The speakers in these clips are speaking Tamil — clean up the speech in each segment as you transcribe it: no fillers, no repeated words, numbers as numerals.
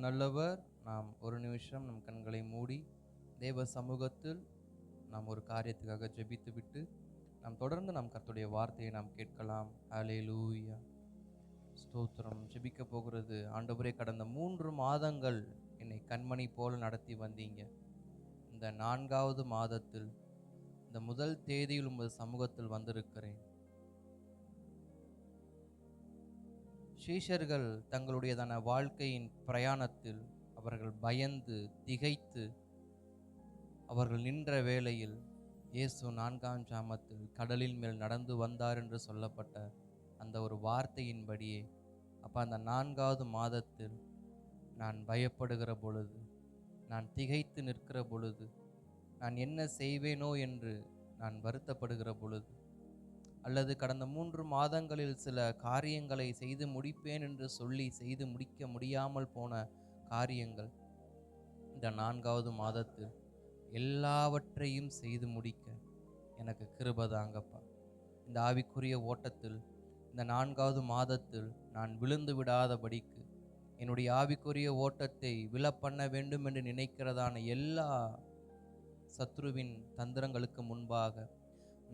நல்லவர். நாம் ஒரு நிமிஷம் நம் கண்களை மூடி தேவ சமூகத்தில் நாம் ஒரு காரியத்துக்காக ஜெபித்து விட்டு நாம் தொடர்ந்து நம் கர்த்தருடைய வார்த்தையை நாம் கேட்கலாம். ஹல்லேலூயா, ஸ்தோத்திரம். ஜெபிக்க போகிறது, ஆண்டவரே, கடந்த 3 மாதங்கள் என்னை கண்மணி போல நடத்தி வந்தீங்க. இந்த 4வது மாதத்தில் இந்த முதல் தேதியில் உமது சமூகத்தில் வந்திருக்கிறேன். சீஷர்கள் தங்களுடையதான வாழ்க்கையின் பிரயாணத்தில் அவர்கள் பயந்து திகைத்து அவர்கள் நின்ற வேளையில் இயேசு 4ஆம் ஜாமத்தில் கடலின் மேல் நடந்து வந்தார் என்று சொல்லப்பட்ட அந்த ஒரு வார்த்தையின்படியே, அப்போ அந்த 4வது மாதத்தில் நான் பயப்படுகிற பொழுது, நான் திகைத்து நிற்கிற பொழுது, நான் என்ன செய்வேனோ என்று நான் வருத்தப்படுகிற பொழுது, அல்லது கடந்த 3 மாதங்களில் சில காரியங்களை செய்து முடிப்பேன் என்று சொல்லி செய்து முடிக்க முடியாமல் போன காரியங்கள் இந்த 4வது மாதத்தில் எல்லாவற்றையும் செய்து முடிக்க எனக்கு கிருபை தாங்கப்பா. இந்த ஆவிக்குரிய ஓட்டத்தில் இந்த 4வது மாதத்தில் நான் விழுந்து விடாதபடிக்கு, என்னுடைய ஆவிக்குரிய ஓட்டத்தை விழப்பண்ண வேண்டும் என்று நினைக்கிறதான எல்லா சத்ருவின் தந்திரங்களுக்கு முன்பாக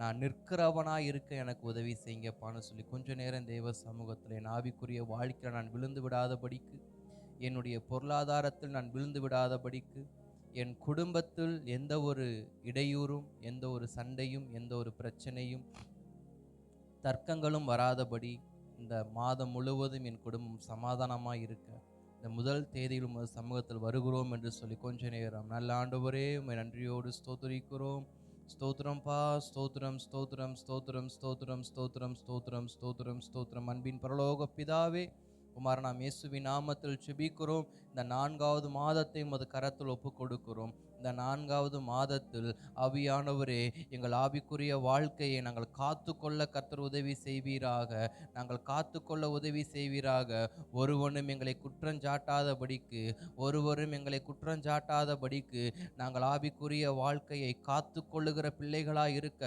நான் நிற்கிறவனாய் இருக்க எனக்கு உதவி செய்யுங்கப்பான்னு சொல்லி கொஞ்ச நேரம் தேவ சமூகத்தில் என் ஆவிக்குரிய வாழ்க்கையில் நான் விழுந்து விடாதபடிக்கு, என்னுடைய பொருளாதாரத்தில் நான் விழுந்து விடாதபடிக்கு, என் குடும்பத்தில் எந்த ஒரு இடையூறும், எந்த ஒரு சண்டையும், எந்த ஒரு பிரச்சனையும், தர்க்கங்களும் வராதபடி இந்த மாதம் முழுவதும் என் குடும்பம் சமாதானமாக இருக்க இந்த முதல் தேதியில் உமது சமூகத்தில் வருகிறோம் என்று சொல்லி கொஞ்ச நேரம் நல்ல ஆண்டவரே உம்மை நன்றியோடு ஸ்தோத்திரிக்கிறோம். ஸ்தோத்திரம்பா, ஸ்தோத்திரம், ஸ்தோத்திரம், ஸ்தோத்திரம், ஸ்தோத்திரம், ஸ்தோத்திரம், ஸ்தோத்திரம், ஸ்தோத்திரம், ஸ்தோத்திரம். அன்பின் பரலோக பிதாவே, நாம் இயேசுவின் நாமத்தில் ஜெபிக்கிறோம். இந்த 4வது மாதத்தை உமது கரத்தில் ஒப்புக் கொடுக்கிறோம். இந்த 4வது மாதத்தில் ஆவியானவரே, எங்கள் ஆவிக்குரிய வாழ்க்கையை நாங்கள் காத்துக்கொள்ள கர்த்தர் உதவி செய்வீராக. நாங்கள் காத்துக்கொள்ள உதவி செய்வீராக. ஒருவனும் எங்களை குற்றஞ்சாட்டாதபடிக்கு, ஒருவரும் எங்களை குற்றஞ்சாட்டாதபடிக்கு நாங்கள் ஆவிக்குரிய வாழ்க்கையை காத்துக்கொள்ளுகிற பிள்ளைகளாய் இருக்க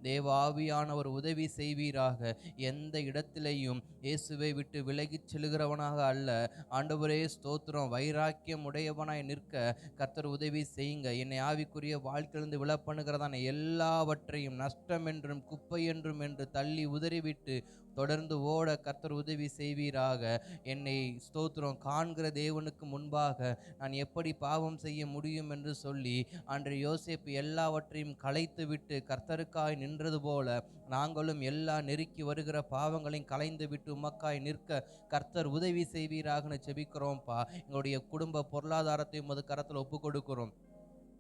தேவ ஆவியானவர் உதவி செய்வீராக. எந்த இடத்திலேயும் இயேசுவை விட்டு விலகிச் செல்கிறவனாக அல்ல ஆண்டவரே, ஸ்தோத்திரம், வைராக்கியம் உடையவனாய் நிற்க கர்த்தர் உதவி செய்யுங்க. என்னை ஆவிக்குரிய வாழ்க்கையிலிருந்து விலப்பண்ணுகிறதான எல்லாவற்றையும் நஷ்டம் என்றும் குப்பை என்றும் என்று தள்ளி உதறிவிட்டு தொடர்ந்து ஓட கர்த்தர் உதவி செய்வீராக. என்னை ஸ்தோத்திரம் காண்கிற தேவனுக்கு முன்பாக நான் எப்படி பாவம் செய்ய முடியும் என்று சொல்லி அன்று யோசேப்பு எல்லாவற்றையும் களைத்து விட்டு கர்த்தருக்காய் நின்றது போல நாங்களும் எல்லா நெருக்கி வருகிற பாவங்களையும் களைந்து விட்டு உமக்காய் நிற்க கர்த்தர் உதவி செய்வீராகன்னு ஜெபிக்கிறோம்ப்பா. எங்களுடைய குடும்ப பொருளாதாரத்தை உமது கரத்தில் ஒப்பு கொடுக்கிறோம்.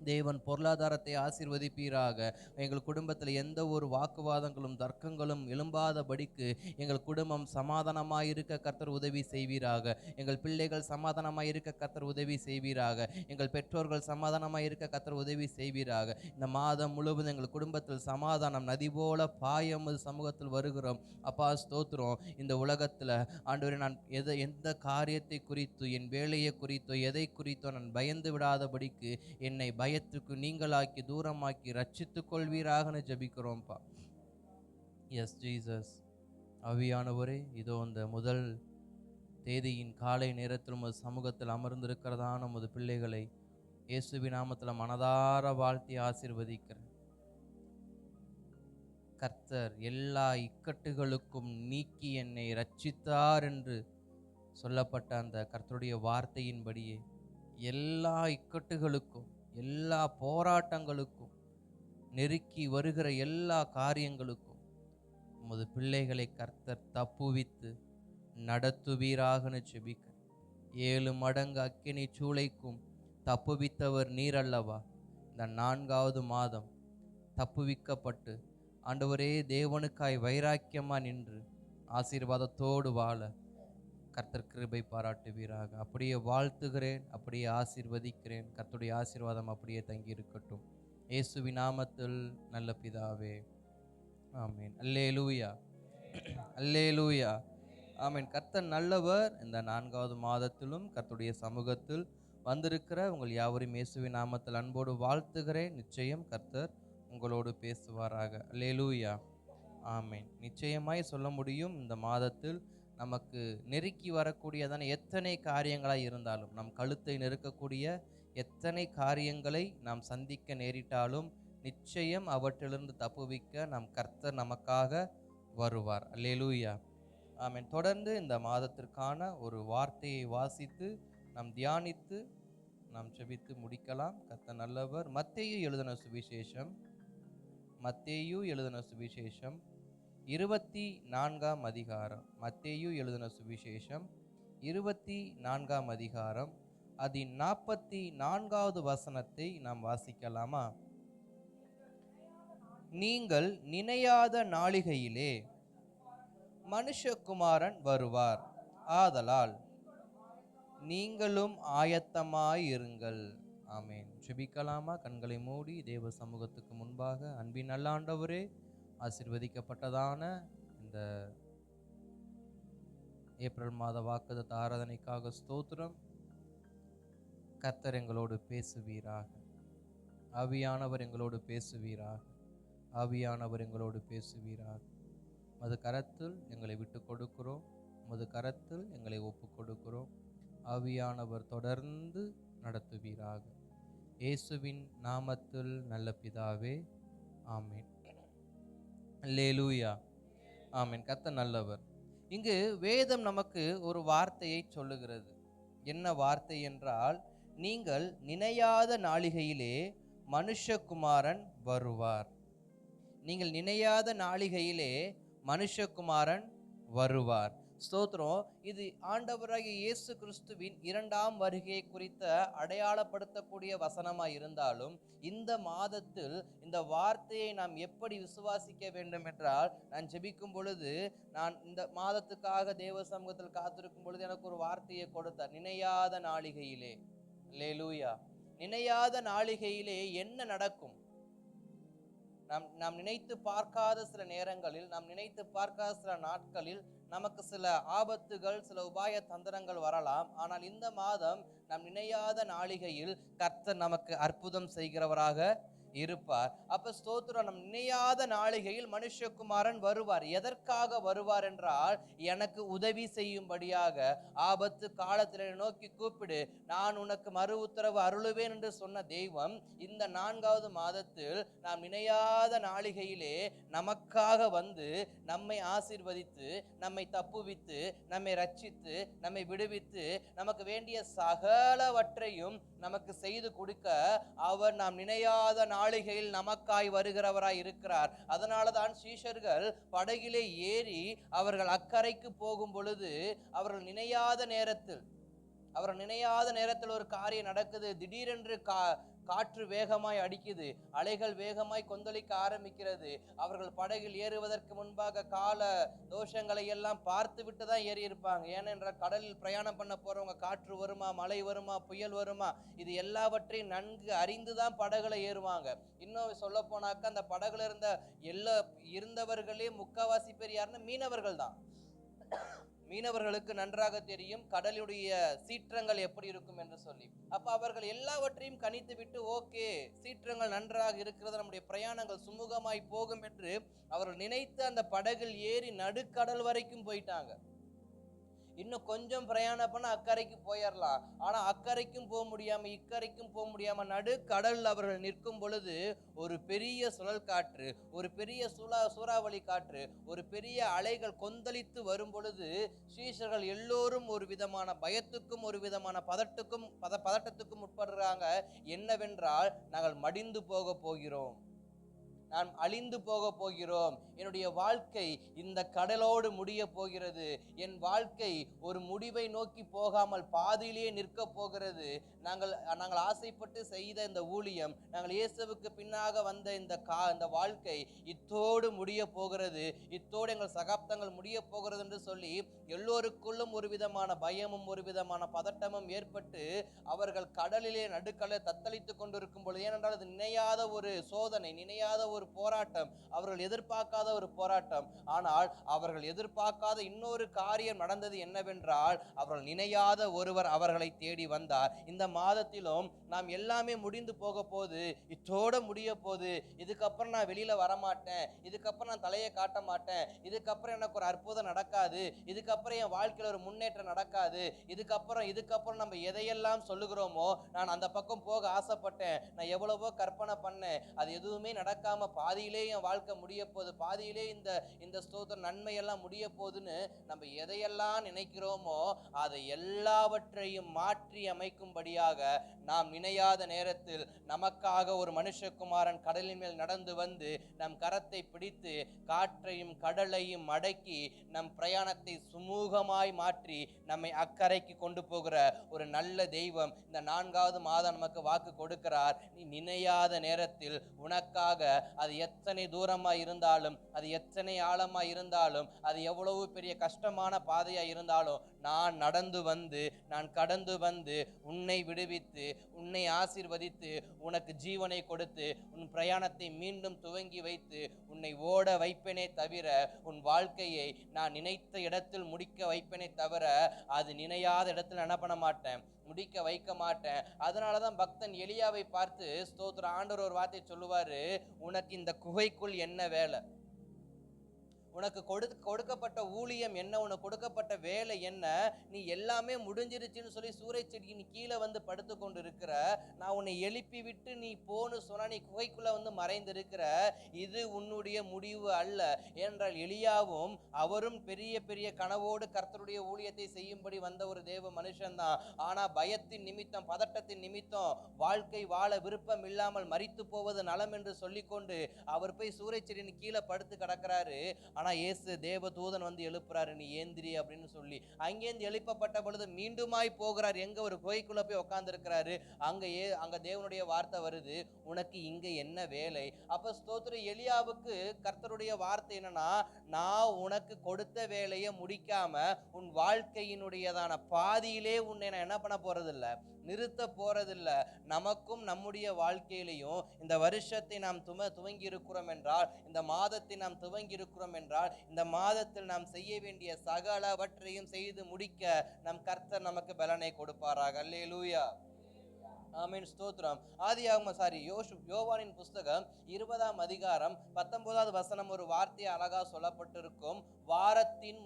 தேவன் பொருளாதாரத்தை ஆசீர்வதிப்பீராக. எங்கள் குடும்பத்தில் எந்த ஒரு வாக்குவாதங்களும் தர்க்கங்களும் எழும்பாதபடிக்கு எங்கள் குடும்பம் சமாதானமாயிருக்க கர்த்தர் உதவி செய்வீராக. எங்கள் பிள்ளைகள் சமாதானமாயிருக்க கர்த்தர் உதவி செய்வீராக. எங்கள் பெற்றோர்கள் சமாதானமாயிருக்க கர்த்தர் உதவி செய்வீராக. இந்த மாதம் முழுவதும் எங்கள் குடும்பத்தில் சமாதானம் நதி போல பாயமது சமூகத்தில் வருகிறோம். அப்பா ஸ்தோத்திரம். இந்த உலகத்தில் ஆண்டவரே, நான் எந்த காரியத்தை குறித்து, என் வேலையை குறித்தோ எதை குறித்தோ நான் பயந்து விடாதபடிக்கு என்னை பயத்துக்கு நீங்களாக்கி தூரமாக்கி ரட்சித்துக் கொள்வீராகன்னு ஜெபிக்கிறோம்ப்பா. S Jesus. ஆவியானவரே, இதோ இந்த முதல் தேதியின் காலை நேரத்தில் உமது சமூகத்தில் அமர்ந்திருக்கிறதான உமது பிள்ளைகளை இயேசுவின் நாமத்தில் மனதார வாழ்த்தி ஆசீர்வதிக்கிறேன். கர்த்தர் எல்லா இக்கட்டுகளுக்கும் நீக்கி என்னை ரட்சித்தார் என்று சொல்லப்பட்ட அந்த கர்த்தருடைய வார்த்தையின்படியே எல்லா இக்கட்டுகளுக்கும், எல்லா போராட்டங்களுக்கும், நெருக்கி வருகிற எல்லா காரியங்களுக்கும் உமது பிள்ளைகளை கர்த்தர் தப்புவித்து நடத்துவீராகன்னு ஜெபிக்க. 7 மடங்கு அக்கினி சூளைக்கும் தப்புவித்தவர் நீர் அல்லவா? இந்த 4வது மாதம் தப்புவிக்கப்பட்டு ஆண்டவரே, தேவனுக்காய் வைராக்கியமா நின்று ஆசீர்வாதத்தோடு வாழ கர்த்தர் கிருபை பாராட்டுவீராக. அப்படியே வாழ்த்துகிறேன், அப்படியே ஆசீர்வதிக்கிறேன். கர்த்தருடைய ஆசீர்வாதம் அப்படியே தங்கி இருக்கட்டும். இயேசுவின் நாமத்தில் நல்ல பிதாவே, ஆமீன். அல்லேலூயா, அல்லேலூயா, ஆமீன். கர்த்தர் நல்லவர். இந்த 4வது மாதத்திலும் கர்த்தருடைய சமூகத்தில் வந்திருக்கிற உங்கள் யாவரையும் இயேசுவின் நாமத்தில் அன்போடு வாழ்த்துகிறேன். நிச்சயம் கர்த்தர் உங்களோடு பேசுவாராக. அல்லேலூயா, ஆமீன். நிச்சயமாய் சொல்ல முடியும், இந்த மாதத்தில் நமக்கு நெருக்கி வரக்கூடியதான எத்தனை காரியங்களாய் இருந்தாலும், நம் கழுத்தை நெருக்கக்கூடிய எத்தனை காரியங்களை நாம் சந்திக்க நேரிட்டாலும் நிச்சயம் அவற்றிலிருந்து தப்புவிக்க நம் கர்த்தர் நமக்காக வருவார். அல்லேலூயா, ஆமென். தொடர்ந்து இந்த மாதத்திற்கான ஒரு வார்த்தையை வாசித்து நாம் தியானித்து நாம் ஜெபித்து முடிக்கலாம். கர்த்தர் நல்லவர். மத்தேயு எழுதின சுவிசேஷம், மத்தேயு எழுதின சுவிசேஷம் 24ஆம் அதிகாரம். மத்தேயு எழுதின சுவிசேஷம் 24ஆம் அதிகாரம் அதின் 44வது வசனத்தை நாம் வாசிக்கலாமா? நீங்கள் நினையாத நாளிகையிலே மனுஷகுமாரன் வருவார், ஆதலால் நீங்களும் ஆயத்தமாயிருங்கள். ஆமென். ஜெபிக்கலாமா? கண்களை மூடி தேவ சமூகத்துக்கு முன்பாக, அன்பின் நல்ல ஆண்டவரே, ஆசீர்வதிக்கப்பட்டதான இந்த ஏப்ரல் மாத வாக்குத்தத்த ஆராதனைக்காக ஸ்தோத்திரம். கர்த்தர் எங்களோடு பேசுவீராக. ஆவியானவர் எங்களோடு பேசுவீராக. ஆவியானவர் எங்களோடு பேசுவீராக. மது கரத்தில் எங்களை விட்டு கொடுக்கிறோம். மது கரத்தில் எங்களை ஒப்பு கொடுக்கிறோம். ஆவியானவர் தொடர்ந்து நடத்துவீராக. இயேசுவின் நாமத்தில் நல்ல பிதாவே, ஆமென். அல்லேலூயா, ஆமென். கர்த்தர் நல்லவர். இங்கு வேதம் நமக்கு ஒரு வார்த்தையை சொல்லுகிறது. என்ன வார்த்தை என்றால், நீங்கள் நினையாத நாளிகையிலே மனுஷகுமாரன் வருவார். நீங்கள் நினையாத நாளிகையிலே மனுஷகுமாரன் வருவார். ஸ்தோத்திரம். இது ஆண்டவராகிய இயேசு கிறிஸ்துவின் 2ஆம் வருகையை குறித்த அடையாளப்படுத்தக்கூடிய வசனமாய் இருந்தாலும், இந்த மாதத்தில் இந்த வார்த்தையை நாம் எப்படி விசுவாசிக்க வேண்டும் என்றால், நான் ஜெபிக்கும் பொழுது, நான் இந்த மாதத்துக்காக தேவ சமூகத்தில் காத்திருக்கும் பொழுது எனக்கு ஒரு வார்த்தையை கொடுத்தார். நினையாத நாளிகையிலே. அல்லேலூயா. நினையாத நாளிகையிலே என்ன நடக்கும்? நாம் நினைத்து பார்க்காத சில நேரங்களில், நாம் நினைத்து பார்க்காத சில நாட்களில் நமக்கு சில ஆபத்துகள், சில உபாய தந்திரங்கள் வரலாம். ஆனால் இந்த மாதம் நாம் நினையாத நாளிகையில் கர்த்தர் நமக்கு அற்புதம் செய்கிறவராக இருப்பார். அப்ப ஸ்தோத்திரம். நம் நினையாத நாளிகையில் மனுஷகுமாரன் வருவார். எதற்காக வருவார் என்றால், எனக்கு உதவி செய்யும்படியாக. ஆபத்து காலத்தில் நோக்கி கூப்பிடு, நான் உனக்கு மறு உத்தரவு அருளுவேன் என்று சொன்ன தெய்வம் இந்த 4வது மாதத்தில் நாம் நினையாத நாளிகையிலே நமக்காக வந்து நம்மை ஆசீர்வதித்து, நம்மை தப்புவித்து, நம்மை ரட்சித்து, நம்மை விடுவித்து, நமக்கு வேண்டிய சகலவற்றையும் நமக்கு செய்து கொடுக்க அவர் நாம் நினையாத நாளிகையில் நமக்காய் வருகிறவராய் இருக்கிறார். அதனாலதான் சீஷர்கள் படகிலே ஏறி அவர்கள் அக்கறைக்கு போகும் பொழுது, அவர்கள் நினையாத நேரத்தில் ஒரு காரியம் நடக்குது. திடீரென்று காற்று வேகமாய் அடிக்குது, அலைகள் வேகமாய் கொந்தளிக்க ஆரம்பிக்கிறது. அவர்கள் படகில் ஏறுவதற்கு முன்பாக கால தோஷங்களை எல்லாம் பார்த்து விட்டு தான் ஏறி இருப்பாங்க. ஏனென்றால் கடலில் பிரயாணம் பண்ண போறவங்க காற்று வருமா, மழை வருமா, புயல் வருமா, இது எல்லாவற்றையும் நன்கு அறிந்துதான் படகுல ஏறுவாங்க. இன்னும் சொல்ல போனாக்க, அந்த படகுல இருந்தவர்களே முக்காவாசி பேர் யாருன்னா மீனவர்கள் தான். மீனவர்களுக்கு நன்றாக தெரியும் கடலுடைய சீற்றங்கள் எப்படி இருக்கும் என்று சொல்லி. அப்ப அவர்கள் எல்லாவற்றையும் கணித்து விட்டு, ஓகே, சீற்றங்கள் நன்றாக இருக்கிறது, நம்முடைய பிரயாணங்கள் சுமூகமாய் போகும் என்று அவர்கள் நினைத்து அந்த படகில் ஏறி நடுக்கடல் வரைக்கும் போயிட்டாங்க. இன்னும் கொஞ்சம் பிரயாணம் பண்ண அக்கறைக்கு போயிடலாம். ஆனா அக்கறைக்கும் போக முடியாம, இக்கரைக்கும் போக முடியாம நடு கடல் அவர்கள் நிற்கும் பொழுது, ஒரு பெரிய சுழல் காற்று, ஒரு பெரிய சூறாவளி காற்று, ஒரு பெரிய அலைகள் கொந்தளித்து வரும் பொழுது, சீஷர்கள் எல்லோரும் ஒரு விதமான பயத்துக்கும் ஒரு விதமான பதட்டத்துக்கும் உட்படுறாங்க. என்னவென்றால், நாங்கள் மடிந்து போக போகிறோம், நான் அழிந்து போக போகிறோம், என்னுடைய வாழ்க்கை இந்த கடலோடு முடிய போகிறது, என் வாழ்க்கை ஒரு முடிவை நோக்கி போகாமல் பாதியிலேயே நிற்க போகிறது. நாங்கள் ஆசைப்பட்டு செய்த இந்த ஊழியம், நாங்கள் இயேசுவுக்கு பின்னாக வந்த இந்த வாழ்க்கை இத்தோடு முடிய போகிறது, இத்தோடு எங்கள் சகாப்தங்கள் முடிய போகிறது என்று சொல்லி எல்லோருக்குள்ளும் ஒரு விதமான பயமும் ஒரு விதமான பதட்டமும் ஏற்பட்டு அவர்கள் கடலிலே நடுக்கடலை தத்தளித்துக் கொண்டிருக்கும் பொழுது, ஏனென்றால் அது நினையாத ஒரு சோதனை, நினையாத ஒரு போராட்டம், அவர்கள் எதிர்பார்க்காத ஒரு போராட்டம். ஆனால் அவர்கள் எதிர்பார்க்காத இன்னொரு காரியம் நடந்தது. என்னவென்றால், அவர்கள் நினையாத ஒருவர் அவர்களை தேடி வந்தார். இந்த மாதத்திலும் நாம் எல்லாமே முடிந்து போக போது, இத்தோட முடிய போது, இதுக்கப்புறம் நான் வெளியில வரமாட்டேன், இதுக்கப்புறம் நான் தலையை காட்ட மாட்டேன், இதுக்கப்புறம் எனக்கு ஒரு அற்புதம் நடக்காது, இதுக்கப்புறம் என் வாழ்க்கையில ஒரு முன்னேற்றம் நடக்காது, இதுக்கப்புறம் நம்ம எதையெல்லாம் சொல்லுகிறோமோ, நான் அந்த பக்கம் போக ஆசைப்பட்டேன், நான் எவ்வளவோ கற்பனை பண்ணேன், அது எதுவுமே நடக்காம பாதியிலே என் வாழ்க்கை முடிய போகுது, பாதியிலே இந்த ஸ்தோத்திர நன்மை எல்லாம் முடிய போகுதுன்னு நம்ம எதையெல்லாம் நினைக்கிறோமோ அதை எல்லாவற்றையும் மாற்றி அமைக்கும்படியாக நாம் நினையாத நேரத்தில் நமக்காக ஒரு மனுஷகுமாரன் கடலின் மேல் நடந்து வந்து நம் கரத்தை பிடித்து காற்றையும் கடலையும் அடக்கி நம் பிரயாணத்தை சுமூகமாய் மாற்றி நம்மை அக்கறைக்கு கொண்டு போகிற ஒரு நல்ல தெய்வம் இந்த 4வது மாதம் நமக்கு வாக்கு கொடுக்கிறார். நீ நினையாத நேரத்தில் உனக்காக அது எத்தனை தூரமாய் இருந்தாலும், அது எத்தனை ஆழமாய் இருந்தாலும், அது எவ்வளவு பெரிய கஷ்டமான பாதையாய் இருந்தாலும், நான் நடந்து வந்து, நான் கடந்து வந்து உன்னை விடுவித்து, உன்னை ஆசீர்வதித்து, உனக்கு ஜீவனை கொடுத்து, உன் பிரயாணத்தை மீண்டும் துவங்கி வைத்து உன்னை ஓட வைப்பேனே தவிர, உன் வாழ்க்கையை நான் நினைத்த இடத்தில் முடிக்க வைப்பேனே தவிர, அது நினையாத இடத்துல என்ன பண்ண மாட்டேன், முடிக்க வைக்க மாட்டேன். அதனாலதான் பக்தன் எலியாவை பார்த்து ஸ்தோத்திர ஆண்டவர் ஒரு வார்த்தை சொல்லுவாரு, உனக்கு இந்த குகைக்குள் என்ன வேலை, உனக்கு கொடுக்கப்பட்ட ஊழியம் என்ன, உனக்கு கொடுக்கப்பட்ட வேலை என்ன, நீ எல்லாமே முடிஞ்சிருச்சுன்னு சொல்லி சூறை செடியின் கீழே வந்து படுத்து கொண்டு இருக்கிற, நான் உன்னை எழுப்பி விட்டு நீ போன்னு சொன்னா நீ குகைக்குள்ள வந்து மறைந்திருக்கிற, இது உன்னுடைய முடிவு அல்ல என்றால். எலியாவும் அவரும் பெரிய பெரிய கனவோடு கர்த்தருடைய ஊழியத்தை செய்யும்படி வந்த ஒரு தேவ மனுஷன்தான். ஆனா பயத்தின் நிமித்தம், பதட்டத்தின் நிமித்தம், வாழ்க்கை வாழ விருப்பம் இல்லாமல் மரித்து போவது நலம் என்று சொல்லிக்கொண்டு அவர் போய் சூறை செடியின் கீழே படுத்து கிடக்கிறாரு. ஆனா இயேசு தேவ தூதன் வந்து எழுப்புறாரு, நீ ஏந்திரி அப்படின்னு சொல்லி. அங்கேருந்து எழுப்பப்பட்ட பொழுது மீண்டுமாய் போகிறார். எங்க, ஒரு குகைக்குள்ள போய் உட்கார்ந்து இருக்கிறாரு. அங்க தேவனுடைய வார்த்தை வருது, உனக்கு இங்க என்ன வேலை. அப்ப ஸ்தோத்திர எலியாவுக்கு கர்த்தருடைய வார்த்தை என்னன்னா, நான் உனக்கு கொடுத்த வேலையை முடிக்காம உன் வாழ்க்கையினுடையதான பாதியிலே உன்னை நான் என்ன பண்ண போறதில்லை, நிறுத்த போறதில்லை. நமக்கும் நம்முடைய வாழ்க்கையிலையும் இந்த வருஷத்தை நாம் துவங்கி இருக்கிறோம் என்றால், இந்த மாதத்தை நாம் துவங்கி இருக்கிறோம் என்றால், இந்த மாதத்தில் நாம் செய்ய வேண்டிய சகலவற்றையும் செய்து முடிக்க நம் கர்த்தர் நமக்கு பலனை கொடுப்பாராக. அல்லேலூயா, ஆமென், ஸ்தோத்திரம். யோவானின் புஸ்தகம் 20ஆம் அதிகாரம் 19வது வசனம் ஒரு வார்த்தை அழகா சொல்லப்பட்டிருக்கும். வாரத்தின்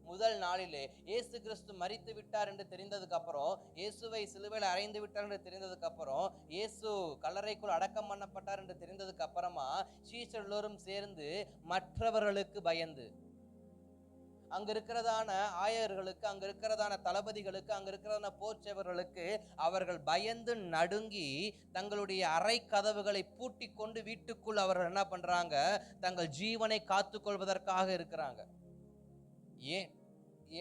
முதல் நாளிலே இயேசு கிறிஸ்து மரித்து விட்டார் என்று தெரிந்ததுக்கு அப்புறம், இயேசுவை சிலுவையில் அறைந்து விட்டார் என்று தெரிந்ததுக்கு அப்புறம், இயேசு கல்லறைக்குள் அடக்கம் பண்ணப்பட்டார் என்று தெரிந்ததுக்கு அப்புறமா சீஷர் எல்லோரும் சேர்ந்து மற்றவர்களுக்கு பயந்து, அங்க இருக்கிறதான ஆயர்களுக்கு, அங்க இருக்கிறதான தளபதிகளுக்கு, அங்க இருக்கிறதான போர்ச்சவர்களுக்கு அவர்கள் பயந்து நடுங்கி தங்களுடைய அறை கதவுகளை பூட்டி கொண்டு வீட்டுக்குள் அவர்கள் என்ன பண்றாங்க, தங்கள் ஜீவனை காத்து கொள்வதற்காக இருக்கிறாங்க.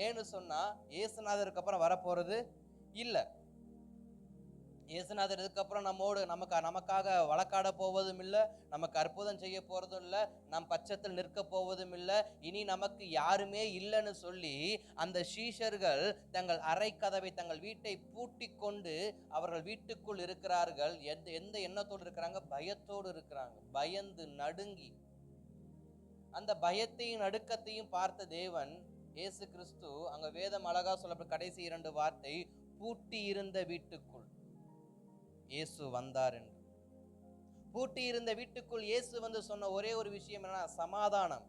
ஏன்னு சொன்னா, இயேசுநாதருக்கு அப்புறம் வரப்போறது இல்ல. இயேசுநாதர் இதுக்கப்புறம் நமக்காக வழக்காட போவதும் இல்லை, நமக்கு அற்புதம் செய்ய போறதும் இல்லை, நம் பட்சத்தில் நிற்க போவதும் இல்லை, இனி நமக்கு யாருமே இல்லைன்னு சொல்லி அந்த சீஷர்கள் தங்கள் அறை கதவை, தங்கள் வீட்டை பூட்டி கொண்டு அவர்கள் வீட்டுக்குள் இருக்கிறார்கள். எந்த எண்ணத்தோடு இருக்கிறாங்க, பயத்தோடு இருக்கிறாங்க, பயந்து நடுங்கி. அந்த பயத்தையும் நடுக்கத்தையும் பார்த்த தேவன் இயேசு கிறிஸ்து, அங்க வேதம் அழகா சொல்லப்பட்ட கடைசி 2 வார்த்தை, பூட்டி இருந்த வீட்டுக்குள் இயேசு வந்தார் என்று. பூட்டி இருந்த வீட்டுக்குள் இயேசு வந்து சொன்ன ஒரே ஒரு விஷயம் என்னன்னா, சமாதானம்,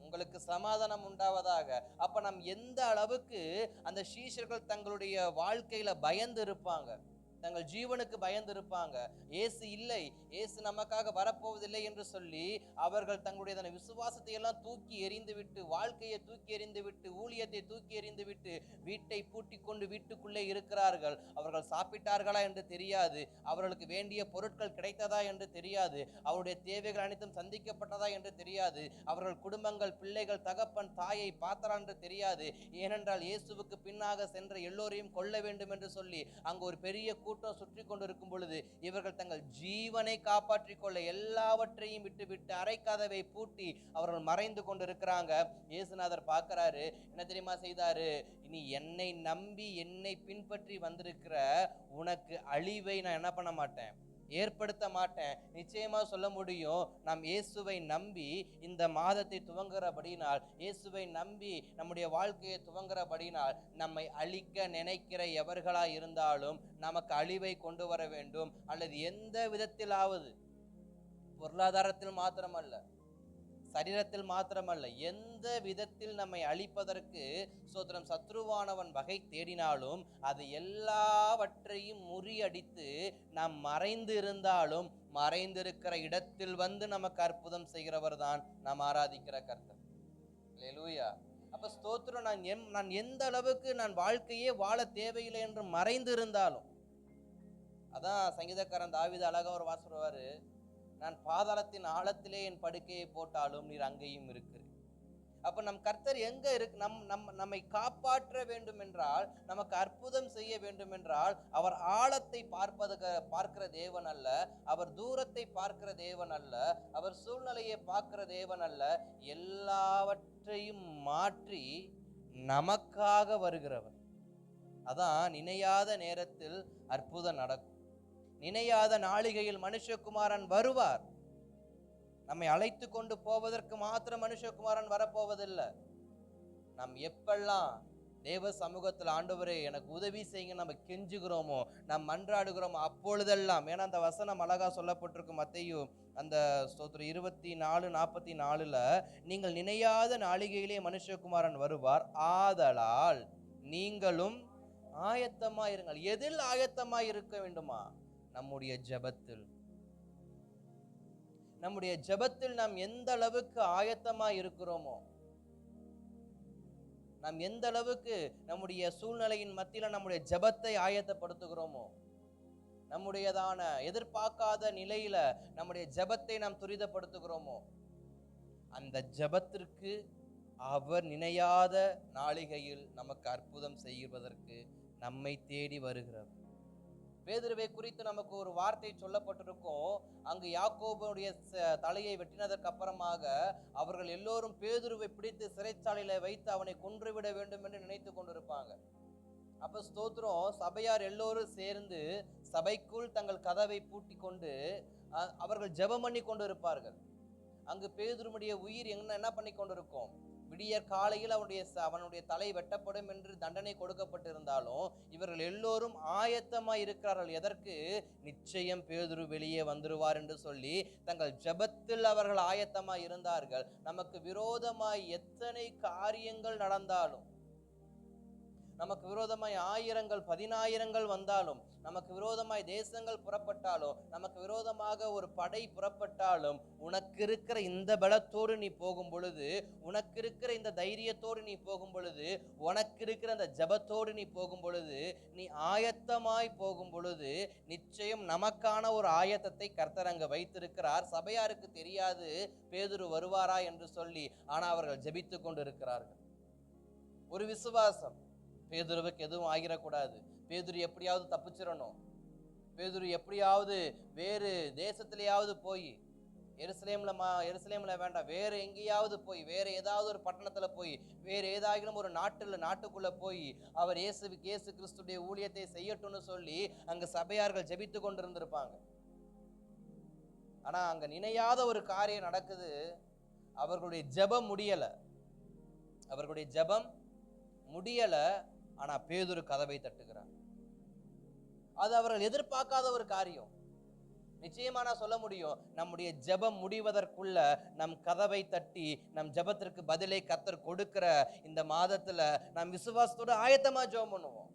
உங்களுக்கு சமாதானம் உண்டாவதாக. அப்ப நாம் எந்த அளவுக்கு அந்த சீஷர்கள் தங்களுடைய வாழ்க்கையில பயந்து இருப்பாங்க, தங்கள் ஜீவனுக்கு பயந்து இருப்பாங்க. இயேசு இல்லை, இயேசு நமக்காக வரப்போவதில்லை என்று சொல்லி அவர்கள் தங்களுடைய விசுவாசத்தை எல்லாம் தூக்கி எறிந்து விட்டு, வாழ்க்கையை தூக்கி எறிந்து விட்டு, ஊழியத்தை தூக்கி எறிந்து விட்டு வீட்டை பூட்டி கொண்டு வீட்டுக்குள்ளே இருக்கிறார்கள். அவர்கள் சாப்பிட்டார்களா என்று தெரியாது, அவர்களுக்கு வேண்டிய பொருட்கள் கிடைத்ததா என்று தெரியாது, அவருடைய தேவைகள் அனைத்தும் சந்திக்கப்பட்டதா என்று தெரியாது, அவர்கள் குடும்பங்கள், பிள்ளைகள், தகப்பன், தாயை பார்த்தரா என்று தெரியாது. ஏனென்றால் இயேசுவுக்கு பின்னாக சென்ற எல்லோரையும் கொல்ல வேண்டும் என்று சொல்லி அங்கு ஒரு பெரிய கூட்டம் சுற்றி கொண்டிருக்கும் பொழுது இவர்கள் தங்கள் ஜீவனை காப்பாற்றிக் கொள்ள எல்லாவற்றையும் விட்டு அறை கதவை பூட்டி அவர்கள் மறைந்து கொண்டிருக்கிறாங்க. இயேசுநாதர் பார்க்கிறாரு, என்ன தெரியுமா செய்தாரு, நீ என்னை நம்பி என்னை பின்பற்றி வந்திருக்கிற உனக்கு அழிவை நான் என்ன பண்ண மாட்டேன், ஏற்படுத்த மாட்டேன். நிச்சயமா சொல்ல முடியும், நாம் இயேசுவை நம்பி இந்த மாதத்தை துவங்குறபடினால், இயேசுவை நம்பி நம்முடைய வாழ்க்கையை துவங்குறபடினால், நம்மை அழிக்க நினைக்கிற எவர்களா இருந்தாலும் நமக்கு அழிவை கொண்டு வர வேண்டும், அல்லது எந்த விதத்திலாவது, பொருளாதாரத்தில் மாத்திரமல்ல, சரீரத்தில் மாத்திரமல்ல, எந்த விதத்தில் நம்மை அழிப்பதற்கு சோத்திரம் சத்ருவானவன் வகை தேடினாலும் அது எல்லாவற்றையும் முறியடித்து நாம் மறைந்து இருந்தாலும் மறைந்திருக்கிற இடத்தில் வந்து நமக்கு அற்புதம் செய்கிறவர் தான் நாம் ஆராதிக்கிற கர்த்தர். அல்லேலூயா. அப்ப ஸ்தோத்திரம், நான் எந்த அளவுக்கு நான் வாழ்க்கையே வாழ தேவையில்லை என்று மறைந்து இருந்தாலும், அதான் சங்கீதக்காரன் தாவீது அழகா ஒரு வாசிடுவாரு, நான் பாதாளத்தின் ஆழத்திலே என் படுக்கையை போட்டாலும் நீர் அங்கேயும் இருக்கிறீர். அப்ப நம் கர்த்தர் எங்க இருக்கு? நம்மை காப்பாற்ற வேண்டும் என்றால், நமக்கு அற்புதம் செய்ய வேண்டும் என்றால், அவர் ஆழத்தை பார்க்கிற தேவன் அல்ல, அவர் தூரத்தை பார்க்கிற தேவன் அல்ல, அவர் சூழ்நிலையை பார்க்கிற தேவன் அல்ல, எல்லாவற்றையும் மாற்றி நமக்காக வருகிறவர். அதான் நினையாத நேரத்தில் அற்புதம் நடக்கும். நினையாத நாளிகையில் மனுஷகுமாரன் வருவார். நம்மை அழைத்து கொண்டு போவதற்கு மாத்திரம் மனுஷகுமாரன் வரப்போவதில்லை. நாம் எப்பெல்லாம் தேவ சமூகத்தில் ஆண்டவரே எனக்கு உதவி செய்யுங்க நம்ம கெஞ்சுகிறோமோ, நாம் மன்றாடுகிறோமோ, அப்பொழுதெல்லாம், ஏன்னா அந்த வசனம் அழகா சொல்லப்பட்டிருக்கும் மத்தேயு அந்த 24:44, நீங்கள் நினையாத நாளிகையிலே மனுஷகுமாரன் வருவார், ஆதலால் நீங்களும் ஆயத்தமாயிருங்கள். எதில் ஆயத்தமாய் இருக்க வேண்டுமா? நம்முடைய ஜெபத்தில். நம்முடைய ஜெபத்தில் நாம் எந்த அளவுக்கு ஆயத்தமாய் இருக்கிறோமோ, நாம் எந்த அளவுக்கு நம்முடைய சூழ்நிலையின் மத்தியில நம்முடைய ஜெபத்தை ஆயத்தப்படுத்துகிறோமோ, நம்முடையதான எதிர்பார்க்காத நிலையில நம்முடைய ஜெபத்தை நாம் துரிதப்படுத்துகிறோமோ, அந்த ஜெபத்திற்கு அவர் நினையாத நாளிகையில் நமக்கு அற்புதம் செய்வதற்கு நம்மை தேடி வருகிறார். பேதுருவை குறித்து நமக்கு ஒரு வார்த்தை சொல்லப்பட்டிருக்கும். அங்கு யாக்கோபுடைய தலையை வெட்டினதற்கு அப்புறமாக அவர்கள் எல்லோரும் பேதுருவை பிடித்து சிறைச்சாலையில வைத்து அவனை கொன்றுவிட வேண்டும் என்று நினைத்து கொண்டிருப்பாங்க. அப்ப ஸ்தோத்திரம், சபையார் எல்லோரும் சேர்ந்து சபைக்குள் தங்கள் கதவை பூட்டி கொண்டு அவர்கள் ஜெபம் பண்ணி கொண்டு இருப்பார்கள். அங்கு பேதுருவுடைய உயிர் என்ன பண்ணி கொண்டிருக்கும்? விடியற் காலையில் அவனுடைய தலை வெட்டப்படும் என்று தண்டனை கொடுக்கப்பட்டிருந்தாலும் இவர்கள் எல்லோரும் ஆயத்தமாய் இருக்கிறார்கள். எதற்கு? நிச்சயம் பேதுரு வெளியே வந்துருவார் என்று சொல்லி தங்கள் ஜெபத்தில் அவர்கள் ஆயத்தமாய் இருந்தார்கள். நமக்கு விரோதமாய் எத்தனை காரியங்கள் நடந்தாலும், நமக்கு விரோதமாய் 1000 10,000 வந்தாலும், நமக்கு விரோதமாய் தேசங்கள் புறப்பட்டாலும், நமக்கு விரோதமாக ஒரு படை புறப்பட்டாலும், உனக்கு இருக்கிற இந்த பலத்தோடு நீ போகும் பொழுது, உனக்கு இருக்கிற இந்த தைரியத்தோடு நீ போகும் பொழுது, உனக்கு இருக்கிற அந்த ஜெபத்தோடு நீ போகும் பொழுது, நீ ஆயத்தமாய் போகும் பொழுது, நிச்சயம் நமக்கான ஒரு ஆயத்தத்தை கர்த்தர் அங்க வைத்திருக்கிறார். சபையாருக்கு தெரியாது பேதுரு வருவாரா என்று சொல்லி, ஆனா அவர்கள் ஜெபித்து கொண்டு இருக்கிறார்கள். ஒரு விசுவாசம், பேதுருவுக்கு எதுவும் ஆகிடக்கூடாது, பேதுரு எப்படியாவது தப்பிச்சிடணும், பேதுரு எப்படியாவது வேறு தேசத்திலேயாவது போய், எருசலேம்ல வேண்டாம், வேற எங்கேயாவது போய், வேற ஏதாவது ஒரு பட்டணத்துல போய், வேற ஏதாகிலும் ஒரு நாட்டுக்குள்ள போய் அவர் இயேசு கிறிஸ்துடைய ஊழியத்தை செய்யட்டும்னு சொல்லி அங்க சபையார்கள் ஜெபித்து கொண்டிருந்திருப்பாங்க. ஆனா அங்க நினையாத ஒரு காரியம் நடக்குது. அவர்களுடைய ஜெபம் முடியல, அவர்களுடைய ஜெபம் முடியல. ஆனா பேதுரு கதவை தட்டுகிறார். அது அவர்கள் எதிர்பார்க்காத ஒரு காரியம். நிச்சயமா நான் சொல்ல முடியும், நம்முடைய ஜெபம் முடிவதற்குள்ள நம் கதவை தட்டி நம் ஜெபத்திற்கு பதிலை கர்த்தர் கொடுக்கிற இந்த மாதத்துல நாம் விசுவாசத்தோடு ஆயத்தமா ஜெபம் பண்ணுவோம்,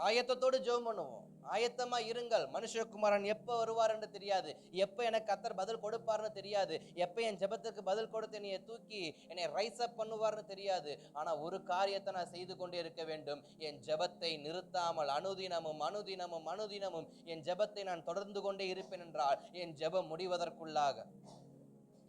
ஆயத்தத்தோடு ஜெபம் பண்ணுவோம். ஆயத்தமா இருங்கள். மனுஷகுமாரன் எப்ப வருவார் என்று தெரியாது, எப்ப எனக்கு கர்த்தர் பதில் கொடுப்பார்னு தெரியாது, எப்ப என் ஜெபத்துக்கு பதில் கொடுத்து என்னை தூக்கி என்னை ரைஸ் அப் பண்ணுவார்னு தெரியாது. ஆனா ஒரு காரியத்தை நான் செய்து கொண்டே இருக்க வேண்டும், என் ஜெபத்தை நிறுத்தாமல் அனுதினமும் என் ஜெபத்தை நான் தொடர்ந்து கொண்டே இருப்பேன் என்றால், என் ஜெபம் முடிவதற்குள்ளாக,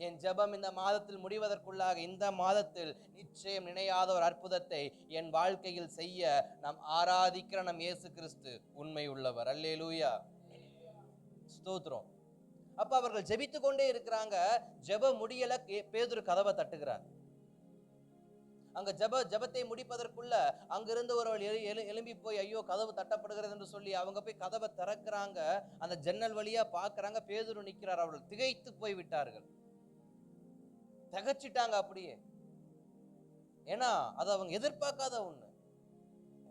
என் ஜெபம் இந்த மாதத்தில் முடிவதற்குள்ளாக, இந்த மாதத்தில் நிச்சயம் நினையாத ஒரு அற்புதத்தை என் வாழ்க்கையில் செய்ய நாம் ஆராதிக்கிற நம் இயேசு கிறிஸ்து உண்மை உள்ளவர். அல்லேலூயா, ஸ்தோத்திரம். அப்ப அவர்கள் ஜெபித்து கொண்டே இருக்கிறாங்க. ஜெபம் முடியல, பேதுரு கதவை தட்டுகிறார். அங்க ஜபத்தை முடிப்பதற்குள்ள அங்கிருந்து ஒருவள் எழும்பி போய் ஐயோ கதவு தட்டப்படுகிறது என்று சொல்லி அவங்க போய் கதவை திறக்கிறாங்க. அந்த ஜன்னல் வழியா பாக்குறாங்க, பேதுரு நிக்கிறார். அவர்கள் திகைத்து போய் விட்டார்கள், திகச்சிட்டாங்க அப்படியே. ஏன்னா அது அவங்க எதிர்பார்க்காத ஒண்ணு.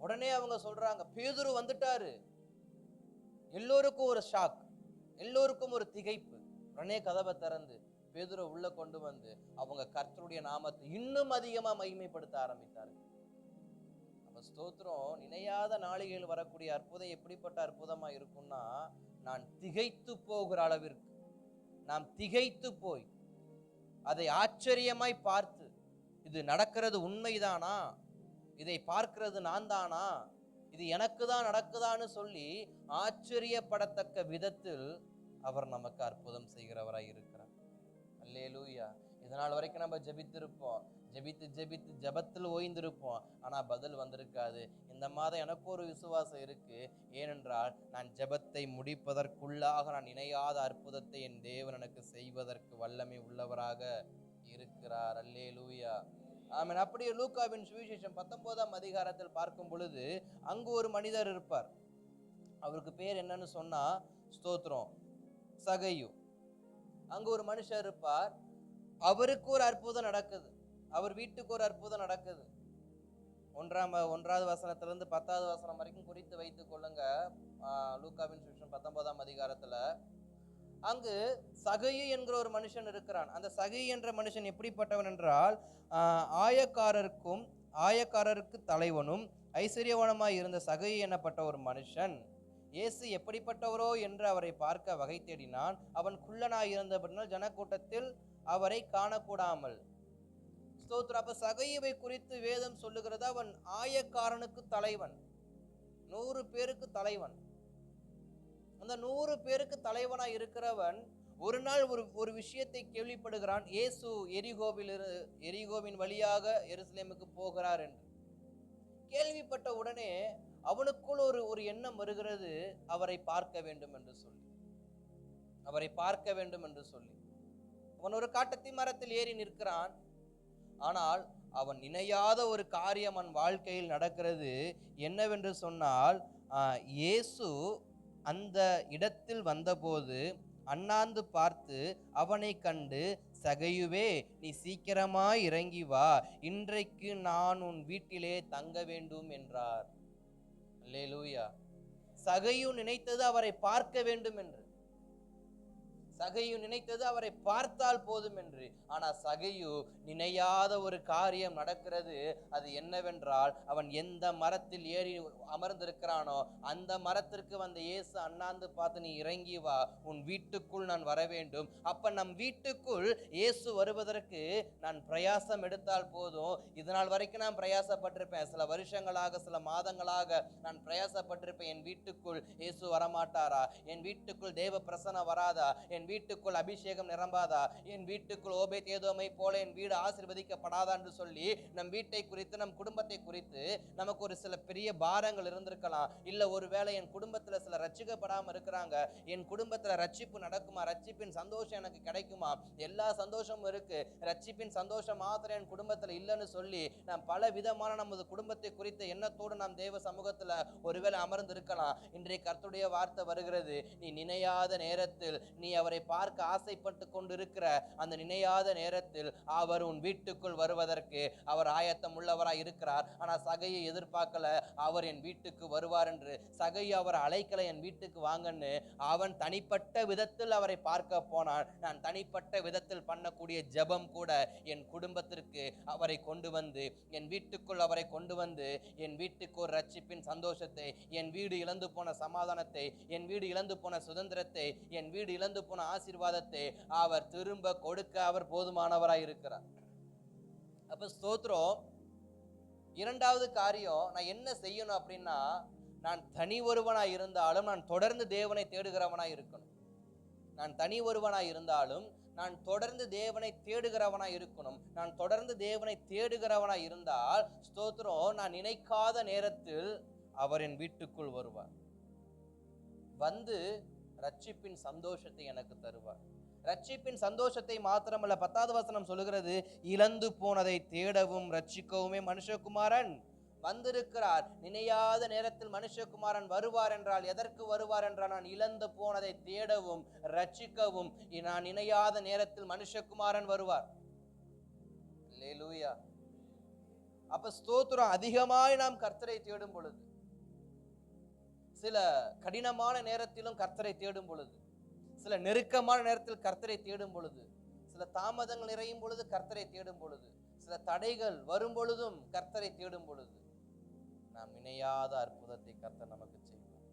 உடனே அவங்க சொல்றாங்க பேதுரு வந்துட்டாரு. எல்லோருக்கும் ஒரு ஷாக், எல்லோருக்கும் ஒரு திகைப்பு. உடனே கதவை திறந்து பேதுரு உள்ள கொண்டு வந்து அவங்க கர்த்தருடைய நாமத்தை இன்னும் அதிகமா மகிமைப்படுத்த ஆரம்பித்தார்கள். அப்ப ஸ்தோத்திரம், நினையாத நாளிகையில் வரக்கூடிய அற்புதம் எப்படிப்பட்ட அற்புதமா இருக்கும்னா, நான் திகைத்து போகிற அளவிற்கு, நாம் திகைத்து போய் அதை ஆச்சரியமாய் பார்த்து, இது நடக்கிறது உண்மைதானா, இதை பார்க்கிறது நான் தானா, இது எனக்கு தான் நடக்குதான்னு சொல்லி ஆச்சரியப்படத்தக்க விதத்தில் அவர் நமக்கு அற்புதம் செய்கிறவராய் இருக்கிறார். அல்லேலூயா. இதனால் வரைக்கும் நம்ம ஜெபித்திருப்போம், ஜெபித்து ஜெபத்தில் ஓய்ந்திருப்போம், ஆனா பதில் வந்திருக்காது. இந்த மாதம் எனக்கு ஒரு விசுவாசம் இருக்கு. ஏனென்றால் நான் ஜெபத்தை முடிப்பதற்குள்ளாக நான் இணையாத அற்புதத்தை என் தேவன் எனக்கு செய்வதற்கு வல்லமை உள்ளவராக இருக்கிறார். அல்லேலூயா, ஆமென். அப்படியே லூக்காவின் சுவிசேஷம் 19ஆம் அதிகாரத்தில் பார்க்கும் பொழுது அங்கு ஒரு மனிதர் இருப்பார். அவருக்கு பேர் என்னன்னு சொன்னா ஸ்தோத்திரம், சகையு. அங்கு ஒரு மனுஷர் இருப்பார். அவருக்கு ஒரு அற்புதம் நடக்குது, அவர் வீட்டுக்கு ஒரு அற்புதம் நடக்குது. 1வது வசனத்திலிருந்து 10வது வசனம் வரைக்கும் குறித்து வைத்துக் கொள்ளுங்க. லூக்காவின் சுவிசேஷம் 19ஆம் அதிகாரத்துல அங்கு சகையு என்கிற ஒரு மனுஷன் இருக்கிறான். அந்த சகையு என்ற மனுஷன் எப்படிப்பட்டவன் என்றால், ஆயக்காரருக்கு தலைவனும் ஐஸ்வர்யவானுமாய் இருந்த சகையு எனப்பட்ட ஒரு மனுஷன் இயேசு எப்படிப்பட்டவரோ என்று அவரை பார்க்க வகை தேடினான். அவன் குள்ளனாய் இருந்தபடினால் ஜனக்கூட்டத்தில் அவரை காணக்கூடாமல். ஸ்தோத்திரம். அப்ப சகையுவை குறித்து வேதம் சொல்லுகிறது, அவன் ஆயக்காரனுக்கு தலைவன், 100 பேருக்கு தலைவன். அந்த 100 பேருக்கு தலைவனாய் இருக்கிறவன் ஒரு நாள் ஒரு விஷயத்தை கேள்விப்படுகிறான். இயேசு எரிகோவின் வழியாக எருசலேமுக்கு போகிறார் என்று கேள்விப்பட்ட உடனே அவனுக்குள் ஒரு எண்ணம் வருகிறது, அவரை பார்க்க வேண்டும் என்று சொல்லி, அவரை பார்க்க வேண்டும் என்று சொல்லி. அவன் ஒரு காட்டத்தி மரத்தில் ஏறி நிற்கிறான். ஆனால் அவன் நினையாத ஒரு காரியம் அவன் வாழ்க்கையில் நடக்கிறது. என்னவென்று சொன்னால், இயேசு அந்த இடத்தில் வந்தபோது அண்ணாந்து பார்த்து அவனை கண்டு, சகையுவே, நீ சீக்கிரமாய் இறங்கி வா, இன்றைக்கு நான் உன் வீட்டிலே தங்க வேண்டும் என்றார். அல்லேலூயா. சகையு நினைத்தது அவரை பார்க்க வேண்டும் என்று, சகையு நினைத்தது அவரை பார்த்தால் போதும் என்று. ஆனா சகையு நினையாத ஒரு காரியம் நடக்கிறது. அது என்னவென்றால், அவன் எந்த மரத்தில் ஏறி அமர்ந்திருக்கிறானோ அந்த மரத்திற்கு வந்த இயேசு அண்ணாந்து பார்த்து, நீ இறங்கி வா, உன் வீட்டுக்குள் நான் வர வேண்டும். அப்ப நம் வீட்டுக்குள் இயேசு வருவதற்கு நான் பிரயாசம் எடுத்தால் போதும். இதனால் வரைக்கும் நான் பிரயாசப்பட்டிருப்பேன், சில வருஷங்களாக, சில மாதங்களாக நான் பிரயாசப்பட்டிருப்பேன். என் வீட்டுக்குள் இயேசு வரமாட்டாரா? என் வீட்டுக்குள் தேவ பிரசன்னம் வராதா? என் வீட்டுக்குள் அபிஷேகம் நிரம்பாதா? என் வீட்டுக்குள் ஓபேத் ஏதோமை போல என் வீடு ஆசீர்வதிக்கப்படாதா என்று சொல்லி நம் வீட்டை குறித்து, நம் குடும்பத்தை குறித்து நமக்கு ஒரு சில பெரிய பாரங்கள் இருந்திருக்கலாம். இல்ல ஒருவேளை என் குடும்பத்துல சில ரட்சிக்கப்படாம இருக்கிறாங்க, என் குடும்பத்துல ரட்சிப்பு நடக்குமா, ரட்சிப்பின் சந்தோஷம் எனக்கு கிடைக்குமா? எல்லா சந்தோஷமும் இருக்கு, ரட்சிப்பின் சந்தோஷம் மாத்திரம் என் குடும்பத்துல இல்லைன்னு சொல்லி நாம் பல விதமான நமது குடும்பத்தை குறித்த எண்ணத்தோடு நாம் தேவ சமூகத்துல ஒருவேளை அமர்ந்து இருக்கலாம். இன்றைய கர்த்தருடைய வார்த்தை வருகிறது, நீ நினையாத நேரத்தில், நீ அவரை பார்க்க ஆசைப்பட்டு கொண்டிருக்கிற அந்த நினையாத நேரத்தில் அவர் உன் வீட்டுக்குள் வருவதற்கு அவர் ஆயத்தம் உள்ளவராய் இருக்கிறார். ஆனா சகையை எதிர்பார்க்கல, அவர் என் வீட்டுக்கு வருவார் என்று. சகையை அவர் அழைக்கல என் வீட்டுக்கு வாங்கன்னு. அவன் தனிப்பட்ட விதத்தில் அவரை பார்க்க போனான். நான் தனிப்பட்ட விதத்தில் பண்ணக்கூடிய ஜெபம் கூட என் குடும்பத்திற்கு அவரை கொண்டு வந்து, என் வீட்டுக்குள் அவரை கொண்டு வந்து, என் வீட்டுக்கு ஒரு ரட்சிப்பின் சந்தோஷத்தை, என் வீடு இழந்து போன சமாதானத்தை, என் வீடு இழந்து போன சுதந்திரத்தை, என் வீடு இழந்து போன ஆசீர்வாதத்தை அவர் திரும்ப கொடுக்க அவர் போதுமானவராய் இருக்கிறார். அப்ப ஸ்தோத்திரம். 2வது காரியம், நான் என்ன செய்யணும் அப்படின்னா, நான் தனி ஒருவனாய் இருந்தாலும் நான் தொடர்ந்து தேவனை தேடுகிறவனாய் இருக்கணும். நான் தனி ஒருவனாய் இருந்தாலும் நான் தொடர்ந்து தேவனை தேடுகிறவனாய் இருக்கணும். நான் தொடர்ந்து தேவனை தேடுகிறவனாய் இருந்தால் ஸ்தோத்திரம், நான் நினைக்காத நேரத்தில் அவர் என் வீட்டுக்குள் வருவார், வந்து ரட்சிப்பின் சந்தோஷத்தை எனக்கு தருவார். ரட்சிப்பின் சந்தோஷத்தை மாத்திரமல்ல, 10வது வசனம் சொல்லுகிறது, இழந்து போனதை தேடவும் ரட்சிக்கவுமே மனுஷகுமாரன் வந்திருக்கிறார். நினையாத நேரத்தில் மனுஷகுமாரன் வருவார் என்றால் எதற்கு வருவார் என்றால், நான் இழந்து போனதை தேடவும் ரட்சிக்கவும் நான் நினையாத நேரத்தில் மனுஷகுமாரன் வருவார். அல்லேலூயா. அப்ப ஸ்தோத்திரம். அதிகமாய் நாம் கர்த்தரை தேடும் பொழுது, சில கடினமான நேரத்திலும் கர்த்தரை தேடும் பொழுது, சில நெருக்கமான நேரத்தில் கர்த்தரை தேடும் பொழுது, சில தாமதங்கள் நிறையும் பொழுது கர்த்தரை தேடும் பொழுது, சில தடைகள் வரும் பொழுதும் கர்த்தரை தேடும் பொழுது, நாம் நினையாத அற்புதத்தை கர்த்தர் நமக்கு செய்வார்.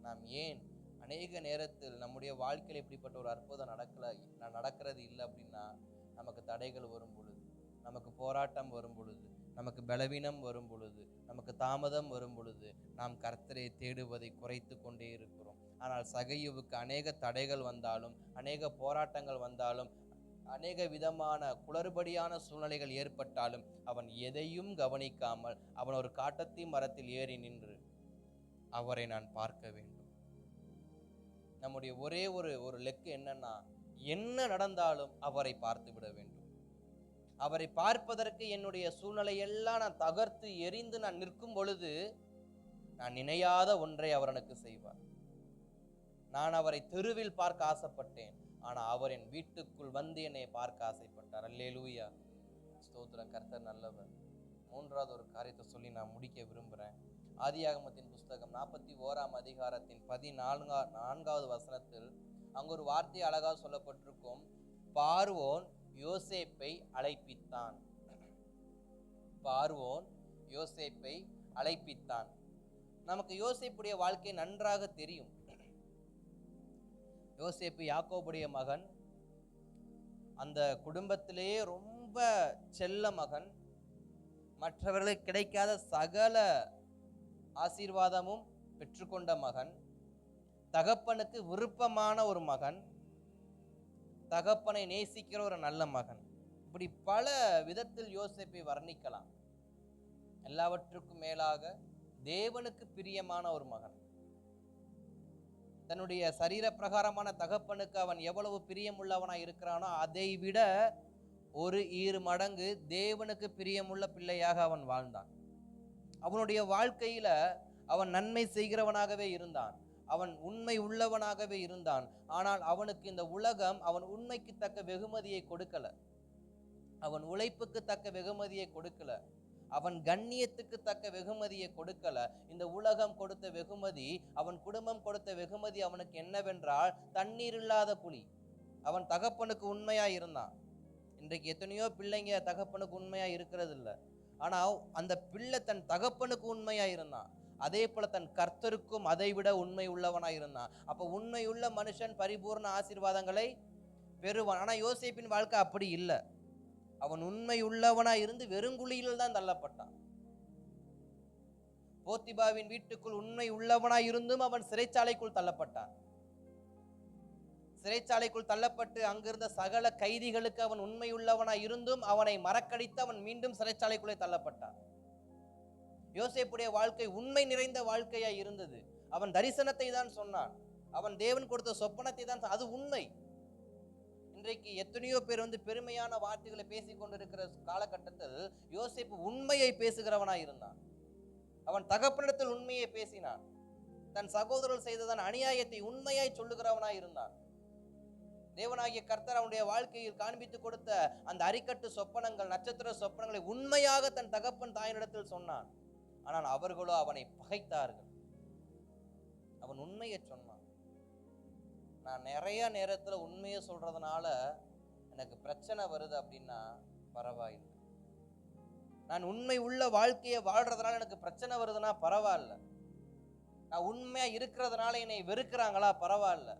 நாம் ஏன் அநேக நேரத்தில் நம்முடைய வாழ்க்கையில் இப்படிப்பட்ட ஒரு அற்புதம் நடக்கிறது இல்லை அப்படின்னா, நமக்கு தடைகள் வரும் பொழுது, நமக்கு போராட்டம் வரும் பொழுது, நமக்கு பலவீனம் வரும் பொழுது, நமக்கு தாமதம் வரும் பொழுது நாம் கர்த்தரை தேடுவதை குறைத்து கொண்டே இருக்கிறோம். ஆனால் சகையுவுக்கு அநேக தடைகள் வந்தாலும், அநேக போராட்டங்கள் வந்தாலும், அநேக விதமான குளறுபடியான சூழ்நிலைகள் ஏற்பட்டாலும் அவன் எதையும் கவனிக்காமல் அவன் ஒரு காட்டத்தி மரத்தில் ஏறி நின்று அவரை நான் பார்க்க வேண்டும். நம்முடைய ஒரே ஒரு லெக்கு என்னன்னா, என்ன நடந்தாலும் அவரை பார்த்து விட வேண்டும். அவரை பார்ப்பதற்கு என்னுடைய சூழ்நிலையெல்லாம் நான் தகர்த்து எரிந்து நான் நிற்கும் பொழுது, நான் நினையாத ஒன்றை அவர் எனக்கு செய்வார். நான் அவரை தெருவில் பார்க்க ஆசைப்பட்டேன், ஆனா அவர் என் வீட்டுக்குள் வந்து என்னை பார்க்க ஆசைப்பட்டார். அல்லேலூயா. ஸ்தோத்திரம். கர்த்தர் நல்லவர். 3வது ஒரு காரியத்தை சொல்லி நான் முடிக்க விரும்புகிறேன். ஆதியாகமத்தின் புஸ்தகம் 41ஆம் அதிகாரத்தின் 14வது வசனத்தில் அங்கு ஒரு வார்த்தை அழகாக சொல்லப்பட்டிருக்கும். பார்வோன் யோசேப்பை அழைப்பித்தான். பார்வோன் யோசேப்பை அழைப்பித்தான். நமக்கு யோசேப்புடைய வாழ்க்கை நன்றாக தெரியும். யோசேப்பு யாக்கோபுடைய மகன், அந்த குடும்பத்திலேயே ரொம்ப செல்ல மகன், மற்றவர்களுக்கு கிடைக்காத சகல ஆசீர்வாதமும் பெற்றுக்கொண்ட மகன், தகப்பனுக்கு விருப்பமான ஒரு மகன், தகப்பனை நேசிக்கிற ஒரு நல்ல மகன். இப்படி பல விதத்தில் யோசேப்பை வர்ணிக்கலாம். எல்லாவற்றுக்கும் மேலாக தேவனுக்கு பிரியமான ஒரு மகன். தன்னுடைய சரீர பிரகாரமான தகப்பனுக்கு அவன் எவ்வளவு பிரியமுள்ளவனாய் இருக்கிறானோ அதை விட ஒரு 2 மடங்கு தேவனுக்கு பிரியமுள்ள பிள்ளையாக அவன் வாழ்ந்தான். அவனுடைய வாழ்க்கையில அவன் நன்மை செய்கிறவனாகவே இருந்தான், அவன் உண்மை உள்ளவனாகவே இருந்தான். ஆனால் அவனுக்கு இந்த உலகம் அவன் உண்மைக்கு தக்க வெகுமதியை கொடுக்கல, அவன் உழைப்புக்கு தக்க வெகுமதியை கொடுக்கல, அவன் கண்ணியத்துக்கு தக்க வெகுமதியை கொடுக்கல. இந்த உலகம் கொடுத்த வெகுமதி, அவன் குடும்பம் கொடுத்த வெகுமதி அவனுக்கு என்னவென்றால் தண்ணீர் இல்லாத குழி. அவன் தகப்பனுக்கு உண்மையா இருந்தான். இன்றைக்கு எத்தனையோ பிள்ளைங்க தகப்பனுக்கு உண்மையா இருக்கிறது இல்லை. ஆனா அந்த பிள்ளை தன் தகப்பனுக்கு உண்மையா இருந்தான். அதே போல தன் கர்த்தருக்கும் அதை விட உண்மை உள்ளவனா இருந்தான். அப்ப உண்மையுள்ள மனுஷன் பரிபூர்ண ஆசீர்வாதங்களை பெறுவான். ஆனா யோசேப்பின் வாழ்க்கை அப்படி இல்லை. அவன் உண்மை உள்ளவனா இருந்து வெறுங்குழியில் தான் தள்ளப்பட்டான். போத்திபாவின் வீட்டுக்குள் உண்மை உள்ளவனா இருந்தும் அவன் சிறைச்சாலைக்குள் தள்ளப்பட்டான். சிறைச்சாலைக்குள் தள்ளப்பட்டு அங்கிருந்த சகல கைதிகளுக்கு அவன் உண்மை உள்ளவனா இருந்தும் அவனை மறக்கடித்து அவன் மீண்டும் சிறைச்சாலைக்குள்ளே தள்ளப்பட்டான். யோசேப்புடைய வாழ்க்கை உண்மை நிறைந்த வாழ்க்கையா இருந்தது. அவன் தரிசனத்தை தான் சொன்னான், அவன் தேவன் கொடுத்த சொப்பனத்தை தான், அது உண்மை. இன்றைக்கு எத்தனையோ பேர் பெருமையான வார்த்தைகளை பேசிக் கொண்டிருக்கிற காலகட்டத்தில் யோசேப்பு உண்மையை பேசுகிறவனாய் இருந்தான். அவன் தகப்பனிடத்தில் உண்மையை பேசினான். தன் சகோதரர்கள் செய்ததன் அநியாயத்தை உண்மையாய் சொல்லுகிறவனாய் இருந்தான். தேவனாகிய கர்த்தர் அவனுடைய வாழ்க்கையில் காண்பித்து கொடுத்த அந்த அரிக்கட்டு சொப்பனங்கள், நட்சத்திர சொப்பனங்களை உண்மையாக தன் தகப்பன் தாயினிடத்தில் சொன்னான். ஆனால் அவர்களோ அவனை பகைத்தார்கள். அவன் உண்மையை சொன்னான். நான் நிறைய நேரத்துல உண்மையை சொல்றதுனால எனக்கு பிரச்சனை வருது அப்படின்னா பரவாயில்லை. நான் உண்மை உள்ள வாழ்க்கையை வாழ்றதுனால எனக்கு பிரச்சனை வருதுன்னா பரவாயில்ல. நான் உண்மையா இருக்கிறதுனால என்னை வெறுக்கிறாங்களா பரவாயில்ல.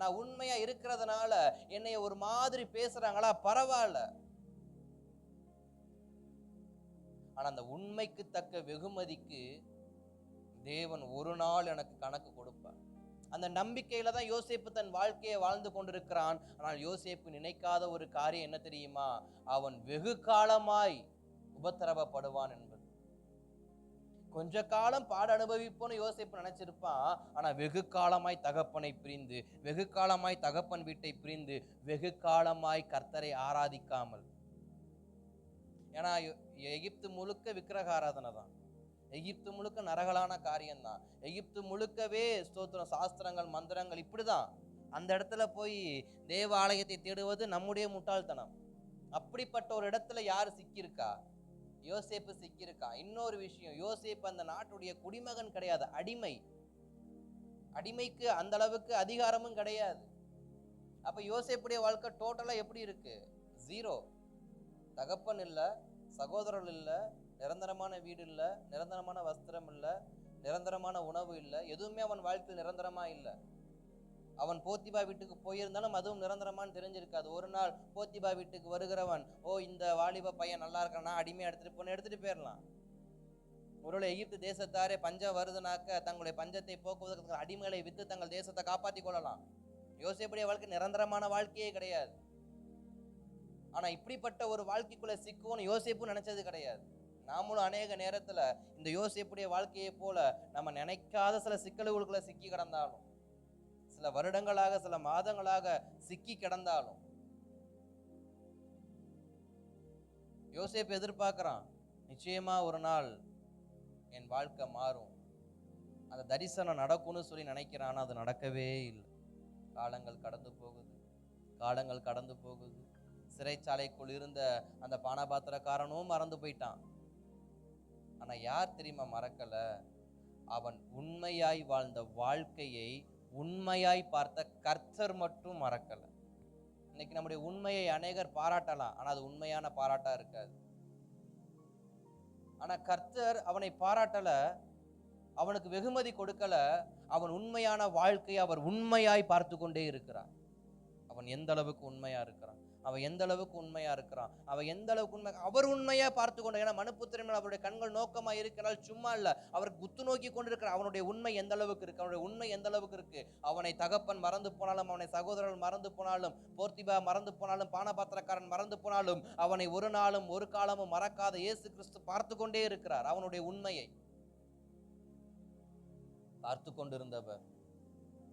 நான் உண்மையா இருக்கிறதுனால என்னை ஒரு மாதிரி பேசுறாங்களா பரவாயில்ல. ஆனா அந்த உண்மைக்கு தக்க வெகுமதிக்கு தேவன் ஒரு நாள் எனக்கு கணக்கு கொடுப்பார். அந்த நம்பிக்கையில தான் யோசேப்பு தன் வாழ்க்கையை வாழ்ந்து கொண்டிருக்கிறான். ஆனால் யோசேப்பு நினைக்காத ஒரு காரியம் என்ன தெரியுமா? அவன் வெகு காலமாய் உபத்திரவப்படுவான் என்பது. கொஞ்ச காலம் பாட அனுபவிப்போன்னு யோசேப்பு நினைச்சிருப்பான். ஆனா வெகு காலமாய் தகப்பனை பிரிந்து, வெகு காலமாய் தகப்பன் வீட்டை பிரிந்து, வெகு காலமாய் கர்த்தரை ஆராதிக்காமல். ஏன்னா எகிப்து முழுக்க விக்கிரக ஆராதனை தான், எகிப்து முழுக்க நரகலான காரியம்தான், எகிப்து முழுக்கவே ஸ்தோத்திரம் சாஸ்திரங்கள் மந்திரங்கள் இப்படிதான். அந்த இடத்துல போய் தேவ ஆலயத்தை தேடுவது நம்முடைய முட்டாள்தனம். அப்படிப்பட்ட ஒரு இடத்துல யாரு சிக்கியிருக்கா? யோசேப்பு சிக்கியிருக்கா. இன்னொரு விஷயம், யோசேப்பு அந்த நாட்டுடைய குடிமகன் கிடையாது, அடிமை. அடிமைக்கு அந்த அளவுக்கு அதிகாரமும் கிடையாது. அப்ப யோசேப்புடைய வாழ்க்கை டோட்டலா எப்படி இருக்கு? ஜீரோ. தகப்பன் இல்ல, சகோதரர்கள் இல்ல, நிரந்தரமான வீடு இல்ல, நிரந்தரமான வஸ்திரம் இல்ல, நிரந்தரமான உணவு இல்ல, எதுவுமே அவன் வாழ்க்கையில் நிரந்தரமா இல்ல. அவன் போத்திபா வீட்டுக்கு போயிருந்தாலும் அதுவும் நிரந்தரமான்னு தெரிஞ்சிருக்காது. ஒரு நாள் போத்திபா வீட்டுக்கு வருகிறவன், ஓ இந்த வாலிப பையன் நல்லா இருக்கானா, அடிமையா எடுத்துட்டு போயிடலாம். ஒருவேளை எகிப்து தேசத்தாரே பஞ்சம் வருதுனாக்க தங்களுடைய பஞ்சத்தை போக்குவதற்கு அடிமைகளை வித்து தங்கள் தேசத்தை காப்பாற்றி கொள்ளலாம். யோசேப்புடைய வாழ்க்கை நிரந்தரமான வாழ்க்கையே கிடையாது. ஆனா இப்படிப்பட்ட ஒரு வாழ்க்கைக்குள்ள சிக்குவோன்னு யோசேப்பு நினைச்சது கிடையாது. நாமளும் அநேக நேரத்துல இந்த யோசேப்புடைய வாழ்க்கையை போல நம்ம நினைக்காத சில சிக்கல்களுக்குள்ள சிக்கி கிடந்தாலும், சில வருடங்களாக சில மாதங்களாக சிக்கி கிடந்தாலும், யோசேப்பு எதிர்பார்க்கிறான், நிச்சயமா ஒரு நாள் என் வாழ்க்கை மாறும், அந்த தரிசனம் நடக்கும்னு சொல்லி நினைக்கிறான். அது நடக்கவே இல்லை. காலங்கள் கடந்து போகுது, காலங்கள் கடந்து போகுது. சிறைச்சாலைக்குள் இருந்த அந்த பானபாத்திரக்காரனும் மறந்து போயிட்டான். ஆனா யார் தெரியுமா மறக்கல? அவன் உண்மையாய் வாழ்ந்த வாழ்க்கையை உண்மையாய் பார்த்த கர்த்தர் மட்டும் மறக்கல. இன்னைக்கு நம்முடைய உண்மையை அநேகர் பாராட்டலாம், ஆனா அது உண்மையான பாராட்டா இருக்காது. ஆனா கர்த்தர் அவனை பாராட்டல, அவனுக்கு வெகுமதி கொடுக்கல. அவன் உண்மையான வாழ்க்கையை அவர் உண்மையாய் பார்த்து கொண்டே இருக்கிறார். அவன் எந்த அளவுக்கு உண்மையா இருக்கிறான், அவன் எந்த அளவுக்கு உண்மையா இருக்கிறான், அவன் எந்த அளவுக்கு உண்மை, அவர் உண்மையா பார்த்து கொண்டு. ஏன்னா மனுப்புத்திரன் மேல் அவருடைய கண்கள் நோக்கமா இருக்கிறால் சும்மா இல்ல, அவருக்கு குத்து நோக்கி கொண்டிருக்கிறார். அவனுடைய உண்மை எந்த அளவுக்கு இருக்கு, அவனுடைய உண்மை எந்த அளவுக்கு இருக்கு. அவனை தகப்பன் மறந்து போனாலும், அவனை சகோதரர்கள் மறந்து போனாலும், போர்த்திபா மறந்து போனாலும், பானபாத்திரக்காரன் மறந்து போனாலும், அவனை ஒரு நாளும் ஒரு காலமும் மறக்காத இயேசு கிறிஸ்து பார்த்து கொண்டே இருக்கிறார். அவனுடைய உண்மையை பார்த்து கொண்டிருந்தவர்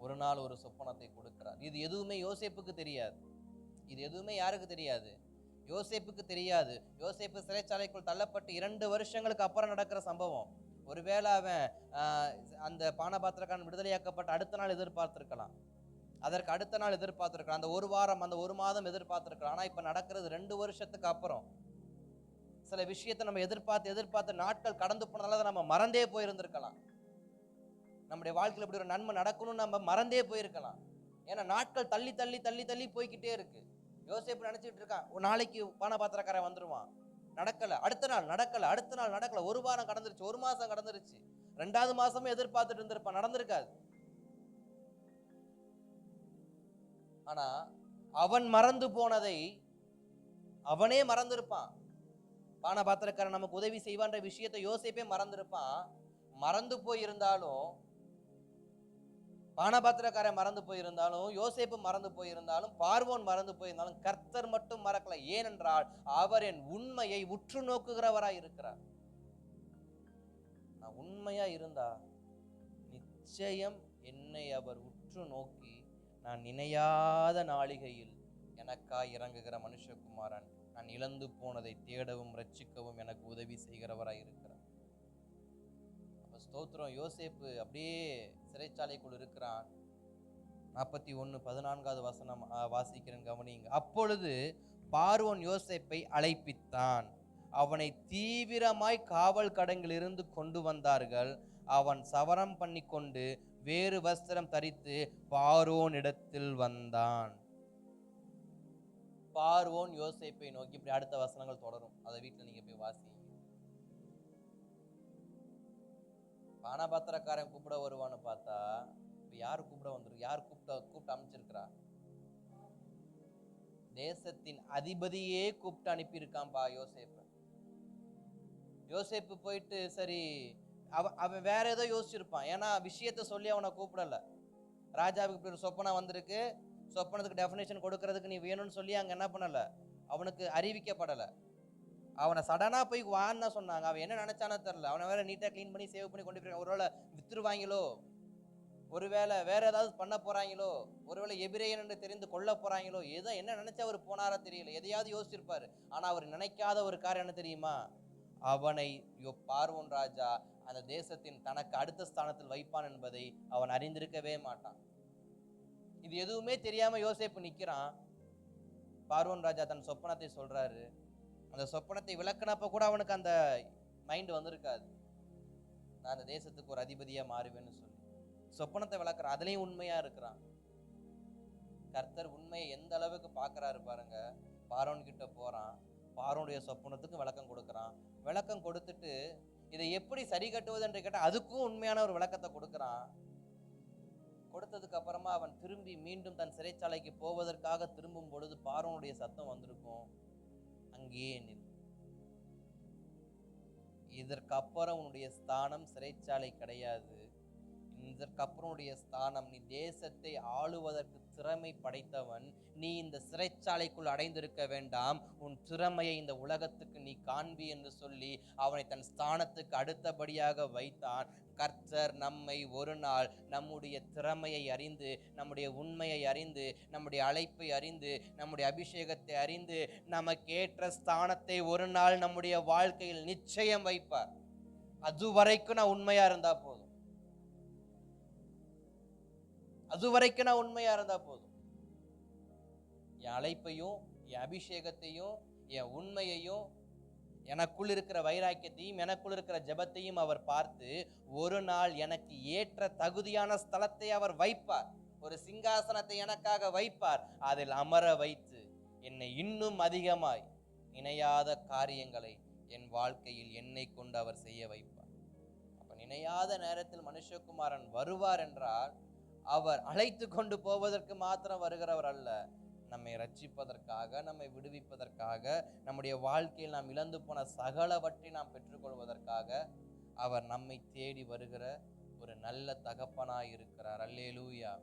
ஒரு நாள் ஒரு சொப்பனத்தை கொடுக்கிறார். இது எதுவுமே யோசேப்புக்கு தெரியாது. இது எதுவுமே யாருக்கு தெரியாது? யோசேப்புக்கு தெரியாது. யோசேப்பு சிறைச்சாலைக்குள் தள்ளப்பட்டு 2 வருஷங்களுக்கு அப்புறம் நடக்கிற சம்பவம். ஒருவேளை அவன் அந்த பானபாத்திரக்காரன் விடுதலையாக்கப்பட்ட அடுத்த நாள் எதிர்பார்த்திருக்கலாம், அதற்கு அடுத்த நாள் எதிர்பார்த்திருக்கலாம், அந்த ஒரு வாரம் அந்த ஒரு மாதம் எதிர்பார்த்திருக்கலாம். ஆனா இப்ப நடக்கிறது 2 வருஷத்துக்கு அப்புறம். சில விஷயத்தை நம்ம எதிர்பார்த்து நாட்கள் கடந்து போனதால நம்ம மறந்தே போயிருந்திருக்கலாம். நம்முடைய வாழ்க்கையில் இப்படி ஒரு நன்மை நடக்கணும்னு நம்ம மறந்தே போயிருக்கலாம். ஏன்னா நாட்கள் தள்ளி தள்ளி தள்ளி தள்ளி போய்கிட்டே இருக்கு. யோசேப்பு நினைச்சிட்டு இருக்கான், ஒரு நாளைக்கு பானபாத்திரக்காரன் வந்துருவான். நடக்கல. அடுத்த நாள் நடக்கல, அடுத்த நாள் நடக்கல. ஒரு வாரம் கடந்துருச்சு, ஒரு மாசம் கடந்துருச்சு, 2வது மாசமும் எதிர்பார்த்துட்டு இருந்திருப்பான், நடந்திருக்காது. ஆனா அவன் மறந்து போனதை அவனே மறந்திருப்பான். பானபாத்திரக்காரன் நமக்கு உதவி செய்வான்ற விஷயத்தை யோசேப்பே மறந்திருப்பான். மறந்து போயிருந்தாலும், பானபாத்திரக்காரன் மறந்து போயிருந்தாலும், யோசேப்பு மறந்து போயிருந்தாலும், பார்வோன் மறந்து போயிருந்தாலும், கர்த்தர் மட்டும் மறக்கல. ஏனென்றால் அவர் என் உண்மையை உற்று நோக்குகிறவராய் இருக்கிறார். நான் உண்மையா இருந்தா நிச்சயம் என்னை அவர் உற்று நோக்கி, நான் நினையாத நாளிகையில் எனக்காய் இறங்குகிற மனுஷகுமாரன், நான் இழந்து போனதை தேடவும் ரட்சிக்கவும் எனக்கு உதவி செய்கிறவராய் இருக்கிறார். ஸ்தோத்திரம். யோசேப்பு அப்படியே சிறைச்சாலைக்குள் இருக்கிறான். 41:14 வசனம் வாசிக்கிறேன், கவனிங்க. அப்பொழுது பார்வோன் யோசேப்பை அழைப்பித்தான், அவனை தீவிரமாய் காவல் கடங்கிலிருந்து கொண்டு வந்தார்கள். அவன் சவரம் பண்ணி கொண்டு வேறு வஸ்திரம் தரித்து பார்வோன் இடத்தில் வந்தான். பார்வோன் யோசேப்பை நோக்கி, இப்படி அடுத்த வசனங்கள் தொடரும், அதை வீட்டுல நீங்க போய் வாசிங்க. பானபாத்திரக்காரன் கூப்பிட வருவான்னு பார்த்தா இப்ப யாரு கூப்பிட வந்திருக்கு? யார் கூப்பிட்டு அமைச்சிருக்கிறா? தேசத்தின் அதிபதியே கூப்பிட்டு அனுப்பியிருக்கான்பா யோசேப்பு. யோசேப்பு போயிட்டு சரி, அவன் வேற ஏதோ யோசிச்சிருப்பான். ஏன்னா விஷயத்த சொல்லி அவனை கூப்பிடல. ராஜாவுக்கு இப்படி ஒரு சொப்பனம் வந்திருக்கு, சொப்பனத்துக்கு டெஃபினேஷன் கொடுக்கறதுக்கு நீ வேணும்னு சொல்லி அங்க என்ன பண்ணல, அவனுக்கு அறிவிக்கப்படல. அவனை சடனா போய் வான்னு தான் சொன்னாங்க. அவன் என்ன நினைச்சானோ தெரியல. அவனை வேற நீட்டா க்ளீன் பண்ணி சேவ் பண்ணி கொண்டு போய் ஒருவேளை வித்துருவாங்களோ, ஒருவேளை வேற ஏதாவது பண்ண போறாங்களோ, ஒருவேளை எபிரேயன் என்று தெரிந்து கொல்ல போறாங்களோ, ஏதோ என்ன நினைச்சு அவர் போனாரோ தெரியல. எதையாவது யோசிச்சிருப்பாரு. ஆனா அவர் நினைக்காத ஒரு காரியம் என்ன தெரியுமா? அவனை பார்வோன் ராஜா அந்த தேசத்தின் தனக்கு அடுத்த ஸ்தானத்தில் வைப்பான் என்பதை அவன் அறிந்திருக்கவே மாட்டான். இது எதுவுமே தெரியாம யோசேப்பு நிக்கிறான். பார்வோன் ராஜா தன் சொப்பனத்தை சொல்றாரு. அந்த சொப்பனத்தை விளக்குனப்ப கூட அவனுக்கு அந்த மைண்ட் வந்திருக்காது, நான் அந்த தேசத்துக்கு ஒரு அதிபதியா மாறுவேன்னு சொல்லி. சொப்பனத்தை விளக்குறான், அதுலயும் உண்மையா இருக்கிறான். கர்த்தர் உண்மையை எந்த அளவுக்கு பாக்குறாரு பாருங்க. பார்வோன் கிட்ட போறான், பார்வோனுடைய சொப்பனத்துக்கும் விளக்கம் கொடுக்குறான். விளக்கம் கொடுத்துட்டு இதை எப்படி சரி கட்டுவது என்று கேட்டா அதுக்கும் உண்மையான ஒரு விளக்கத்தை கொடுக்குறான். கொடுத்ததுக்கு அப்புறமா அவன் திரும்பி மீண்டும் தன் சிறைச்சாலைக்கு போவதற்காக திரும்பும் பொழுது பார்வோனுடைய சத்தம் வந்திருக்கும், அங்கேயே நில், இதற்கப்புறம் உன்னுடைய ஸ்தானம் சிறைச்சாலை கிடையாது, இதற்கப்புறம் உடைய ஸ்தானம் நீ தேசத்தை ஆளுவதற்கு திறமை படைத்தவன், நீ இந்த சிறைச்சாலைக்குள் அடைந்திருக்க வேண்டாம், உன் திறமையை இந்த உலகத்துக்கு நீ காண்பி என்று சொல்லி அவனை தன் ஸ்தானத்துக்கு அடுத்தபடியாக வைத்தான். கர்த்தர் நம்மை ஒரு நாள் நம்முடைய திறமையை அறிந்து, நம்முடைய உண்மையை அறிந்து, நம்முடைய அழைப்பை அறிந்து, நம்முடைய அபிஷேகத்தை அறிந்து நமக்கேற்ற ஸ்தானத்தை ஒரு நாள் நம்முடைய வாழ்க்கையில் நிச்சயம் வைப்பார். அது வரைக்கும் நான் உண்மையா இருந்தா போதும், அது வரைக்கும் நான் உண்மையா இருந்தா போதும். என் அழைப்பையும் என் அபிஷேகத்தையும் என் உண்மையையும் எனக்குள் இருக்கிற வைராக்கியத்தையும் எனக்குள் இருக்கிற ஜெபத்தையும் அவர் பார்த்து ஒரு நாள் எனக்கு ஏற்ற தகுதியான ஸ்தலத்தை அவர் வைப்பார். ஒரு சிங்காசனத்தை எனக்காக வைப்பார். அதில் அமர வைத்து என்னை இன்னும் அதிகமாய் நினையாத காரியங்களை என் வாழ்க்கையில் என்னை கொண்டு அவர் செய்ய வைப்பார். அப்ப நினையாத நேரத்தில் மனுஷகுமாரன் வருவார் என்றால் அவர் அழைத்து கொண்டு போவதற்கு மாத்திரம் வருகிறவர் அல்ல, நம்மை ரட்சிப்பதற்காக, நம்மை விடுவிப்பதற்காக, நம்முடைய வாழ்க்கையில் நாம் இழந்து போன சகலவற்றை நாம் பெற்றுக்கொள்வதற்காக அவர் நம்மை தேடி வருகிற ஒரு நல்ல தகப்பனாய் இருக்கிறார். அல்லேலூயா,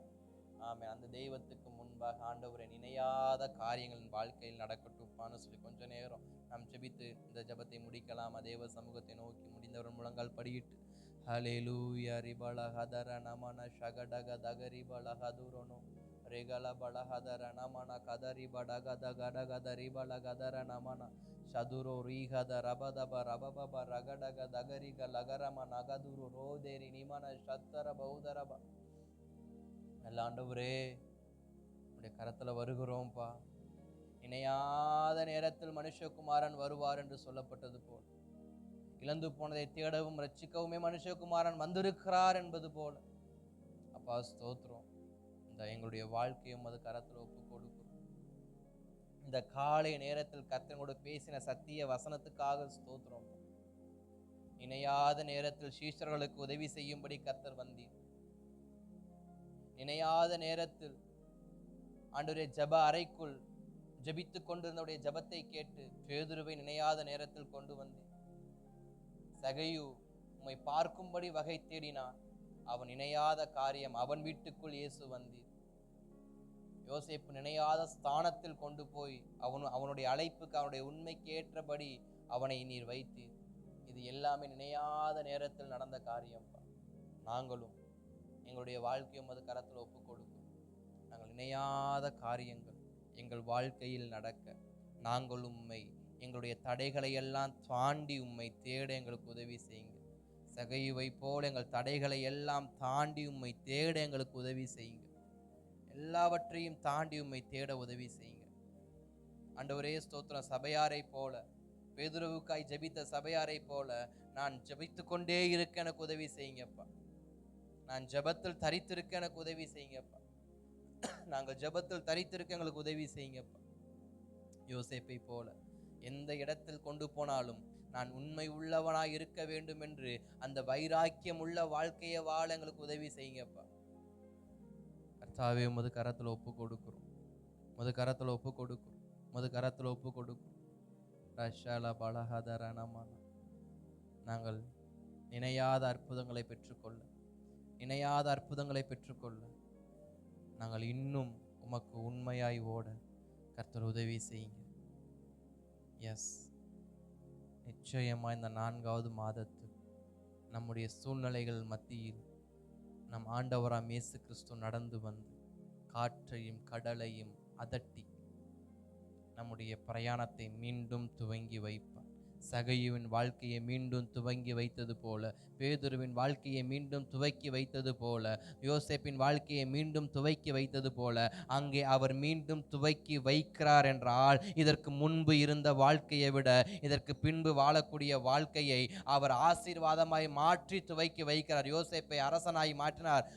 ஆமென். அந்த தெய்வத்துக்கு முன்பாக ஆண்டவரை நினையாத காரியங்களின் வாழ்க்கையில் நடக்கட்டும்னு சொல்லி கொஞ்ச நேரம் நாம் ஜெபித்து இந்த ஜெபத்தை முடிக்கலாம். தேவ சமூகத்தை நோக்கி முடிந்தவர் முழங்கால் படியிட்டு ஹல்லேலூயா ரிபல ஹதர நமன ஷகடக தகரிபல ஹதுரோனோ ரெகல பல ஹதர நமன கதரி படக தகடக தரிபல கதர நமன சதுரோ ரீஹத ரபதப ரபபப ரகடக தகரிக லகரம நகதுரு ரோதேரி நிமன சத்தர பௌதரப. நல்ல ஆண்டவரே, உடைய கரத்துல வருகிறோம்ப்பா. இணையாத நேரத்தில் மனுஷகுமாரன் வருவார் என்று சொல்லப்பட்டது போல், இழந்து போனதை தேடவும் ரட்சிக்கவுமே மனுஷகுமாரன் வந்திருக்கிறார் என்பது போல அப்பா ஸ்தோத்திரம். இந்த எங்களுடைய வாழ்க்கையும் அது கரத்தில் ஒப்பு கொடுக்கிறோம். இந்த காலை நேரத்தில் கர்த்தரோடு பேசின சத்திய வசனத்துக்காக ஸ்தோத்திரம். இணையாத நேரத்தில் சீஷர்களுக்கு உதவி செய்யும்படி கர்த்தர் வந்தீர். இணையாத நேரத்தில் ஆண்டவரே ஜெப அறைக்குள் ஜெபித்து கொண்டிருந்தவுடைய ஜெபத்தை கேட்டு பேதுருவை நினையாத நேரத்தில் கொண்டு வந்தீர். சகையு உம்மை பார்க்கும்படி வகை தேடினான், அவன் நினையாத காரியம், அவன் வீட்டுக்குள் இயேசு வந்தீர். யோசேப்பு நினையாத ஸ்தானத்தில் கொண்டு போய் அவனுடைய அழைப்புக்கு அவனுடைய உண்மைக்கு ஏற்றபடி அவனை நீர் வைத்தீர். இது எல்லாமே நினையாத நேரத்தில் நடந்த காரியம். நாங்களும் எங்களுடைய வாழ்க்கையும் அது கரத்தில் ஒப்பு கொடுக்கும். நாங்கள் நினையாத காரியங்கள் எங்கள் வாழ்க்கையில் நடக்க நாங்கள் உம்மை எங்களுடைய தடைகளை எல்லாம் தாண்டி உம்மை தேட எங்களுக்கு உதவி செய்யுங்க. சகையுவை போல எங்கள் தடைகளை எல்லாம் தாண்டி உம்மை தேட எங்களுக்கு உதவி செய்யுங்க. எல்லாவற்றையும் தாண்டி உம்மை தேட உதவி செய்யுங்க. ஆண்டவரே ஸ்தோத்திரம். சபையாரை போல, பேதுருவுக்காய் ஜெபித்த சபையாரை போல நான் ஜெபித்து கொண்டே இருக்க எனக்கு உதவி செய்யுங்கப்பா. நான் ஜெபத்தில் தரித்திருக்க எனக்கு உதவி செய்யுங்கப்பா. நாங்கள் ஜெபத்தில் தரித்திருக்க எங்களுக்கு உதவி செய்யுங்கப்பா. யோசேப்பை போல எந்த இடத்தில் கொண்டு போனாலும் நான் உண்மை உள்ளவனாய் இருக்க வேண்டும் என்று அந்த வைராக்கியம் உள்ள வாழ்க்கையை வாழ எங்களுக்கு உதவி செய்யுங்கப்பா. கர்த்தாவே, உமது கரத்தில் ஒப்பு கொடுக்கிறோம், உமது கரத்தில் ஒப்பு கொடுக்கிறோம், உமது கரத்தில் ஒப்பு கொடுக்கிறோம். ரஷால பலஹதரணமான நாங்கள் நினையாத அற்புதங்களை பெற்றுக்கொள்ள, நினையாத அற்புதங்களை பெற்றுக்கொள்ள நாங்கள் இன்னும் உமக்கு உண்மையாய் ஓட கர்த்தர் உதவி செய்யுங்க. எஸ், நிச்சயமா இந்த 4வது மாதத்தில் நம்முடைய சூழ்நிலைகள் மத்தியில் நம் ஆண்டவராம் இயேசு கிறிஸ்து நடந்து வந்து காற்றையும் கடலையும் அதட்டி நம்முடைய பிரயாணத்தை மீண்டும் துவங்கி வைப்பார். சகையுவின் வாழ்க்கையை மீண்டும் துவங்கி வைத்தது போல, பேதுருவின் வாழ்க்கையை மீண்டும் துவக்கி வைத்தது போல, யோசேப்பின் வாழ்க்கையை மீண்டும் துவக்கி வைத்தது போல அங்கே அவர் மீண்டும் துவக்கி வைக்கிறார் என்றால், இதற்கு முன்பு இருந்த வாழ்க்கையை விட இதற்கு பின்பு வாழக்கூடிய வாழ்க்கையை அவர் ஆசீர்வாதமாய் மாற்றி துவக்கி வைக்கிறார். யோசேப்பை அரசனாய் மாற்றினார்,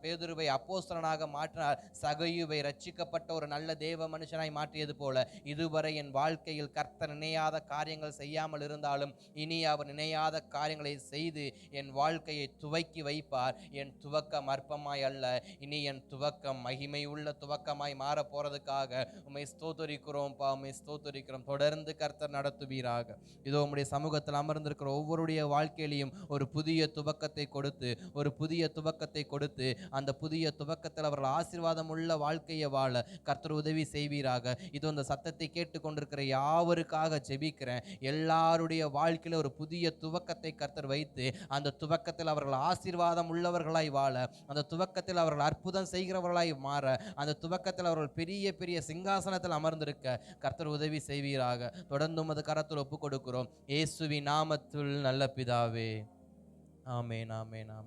பேதுருவை அப்போஸ்தலனாக மாற்றினார், சகையுவை ரட்சிக்கப்பட்ட ஒரு நல்ல தேவ மனுஷனாய் மாற்றியது போல இதுவரை என் வாழ்க்கையில் கர்த்தர் நினையாத காரியங்கள் செய்யாமல் இருந்தாலும் இனி அவர் நினையாத காரியங்களை செய்து என் வாழ்க்கையை துவக்கி வைப்பார். என் துவக்கம் அற்பமாய் அல்ல, இனி என் துவக்கம் மகிமை உள்ள துவக்கமாய் மாற போறதுக்காக உம்மை ஸ்தோத்தரிக்கிறோம், உம்மை ஸ்தோத்தரிக்கிறோம். தொடர்ந்து கர்த்தர் நடத்துவீராக. இதோ உம்முடைய சமூகத்தில் அமர்ந்திருக்கிற ஒவ்வொருடைய வாழ்க்கையிலையும் ஒரு புதிய துவக்கத்தை கொடுத்து, ஒரு புதிய துவக்கத்தை கொடுத்து அந்த புதிய துவக்கத்தில் அவர்கள் ஆசீர்வாதம் உள்ள வாழ்க்கையை வாழ கர்த்தர் உதவி செய்வீராக. இதோ இந்த சத்தத்தை கேட்டுக்கொண்டிருக்கிற யாவருக்காக ஜெபிக்கிறேன். எல்லாருடைய வாழ்க்கையில ஒரு புதிய துவக்கத்தை கர்த்தர் வைத்து அந்த துவக்கத்தில் அவர்கள் ஆசீர்வாதம் உள்ளவர்களாய் வாழ, அந்த துவக்கத்தில் அவர்கள் அற்புதம் செய்கிறவர்களாய் மாற, அந்த துவக்கத்தில் அவர்கள் பெரிய பெரிய சிங்காசனத்தில் அமர்ந்திருக்க கர்த்தர் உதவி செய்வீராக. தொடர்ந்து உமது கரத்தில் ஒப்புக் கொடுக்கிறோம், இயேசுவின் நாமத்தில் நல்ல பிதாவே. ஆமென், ஆமென், ஆமென்.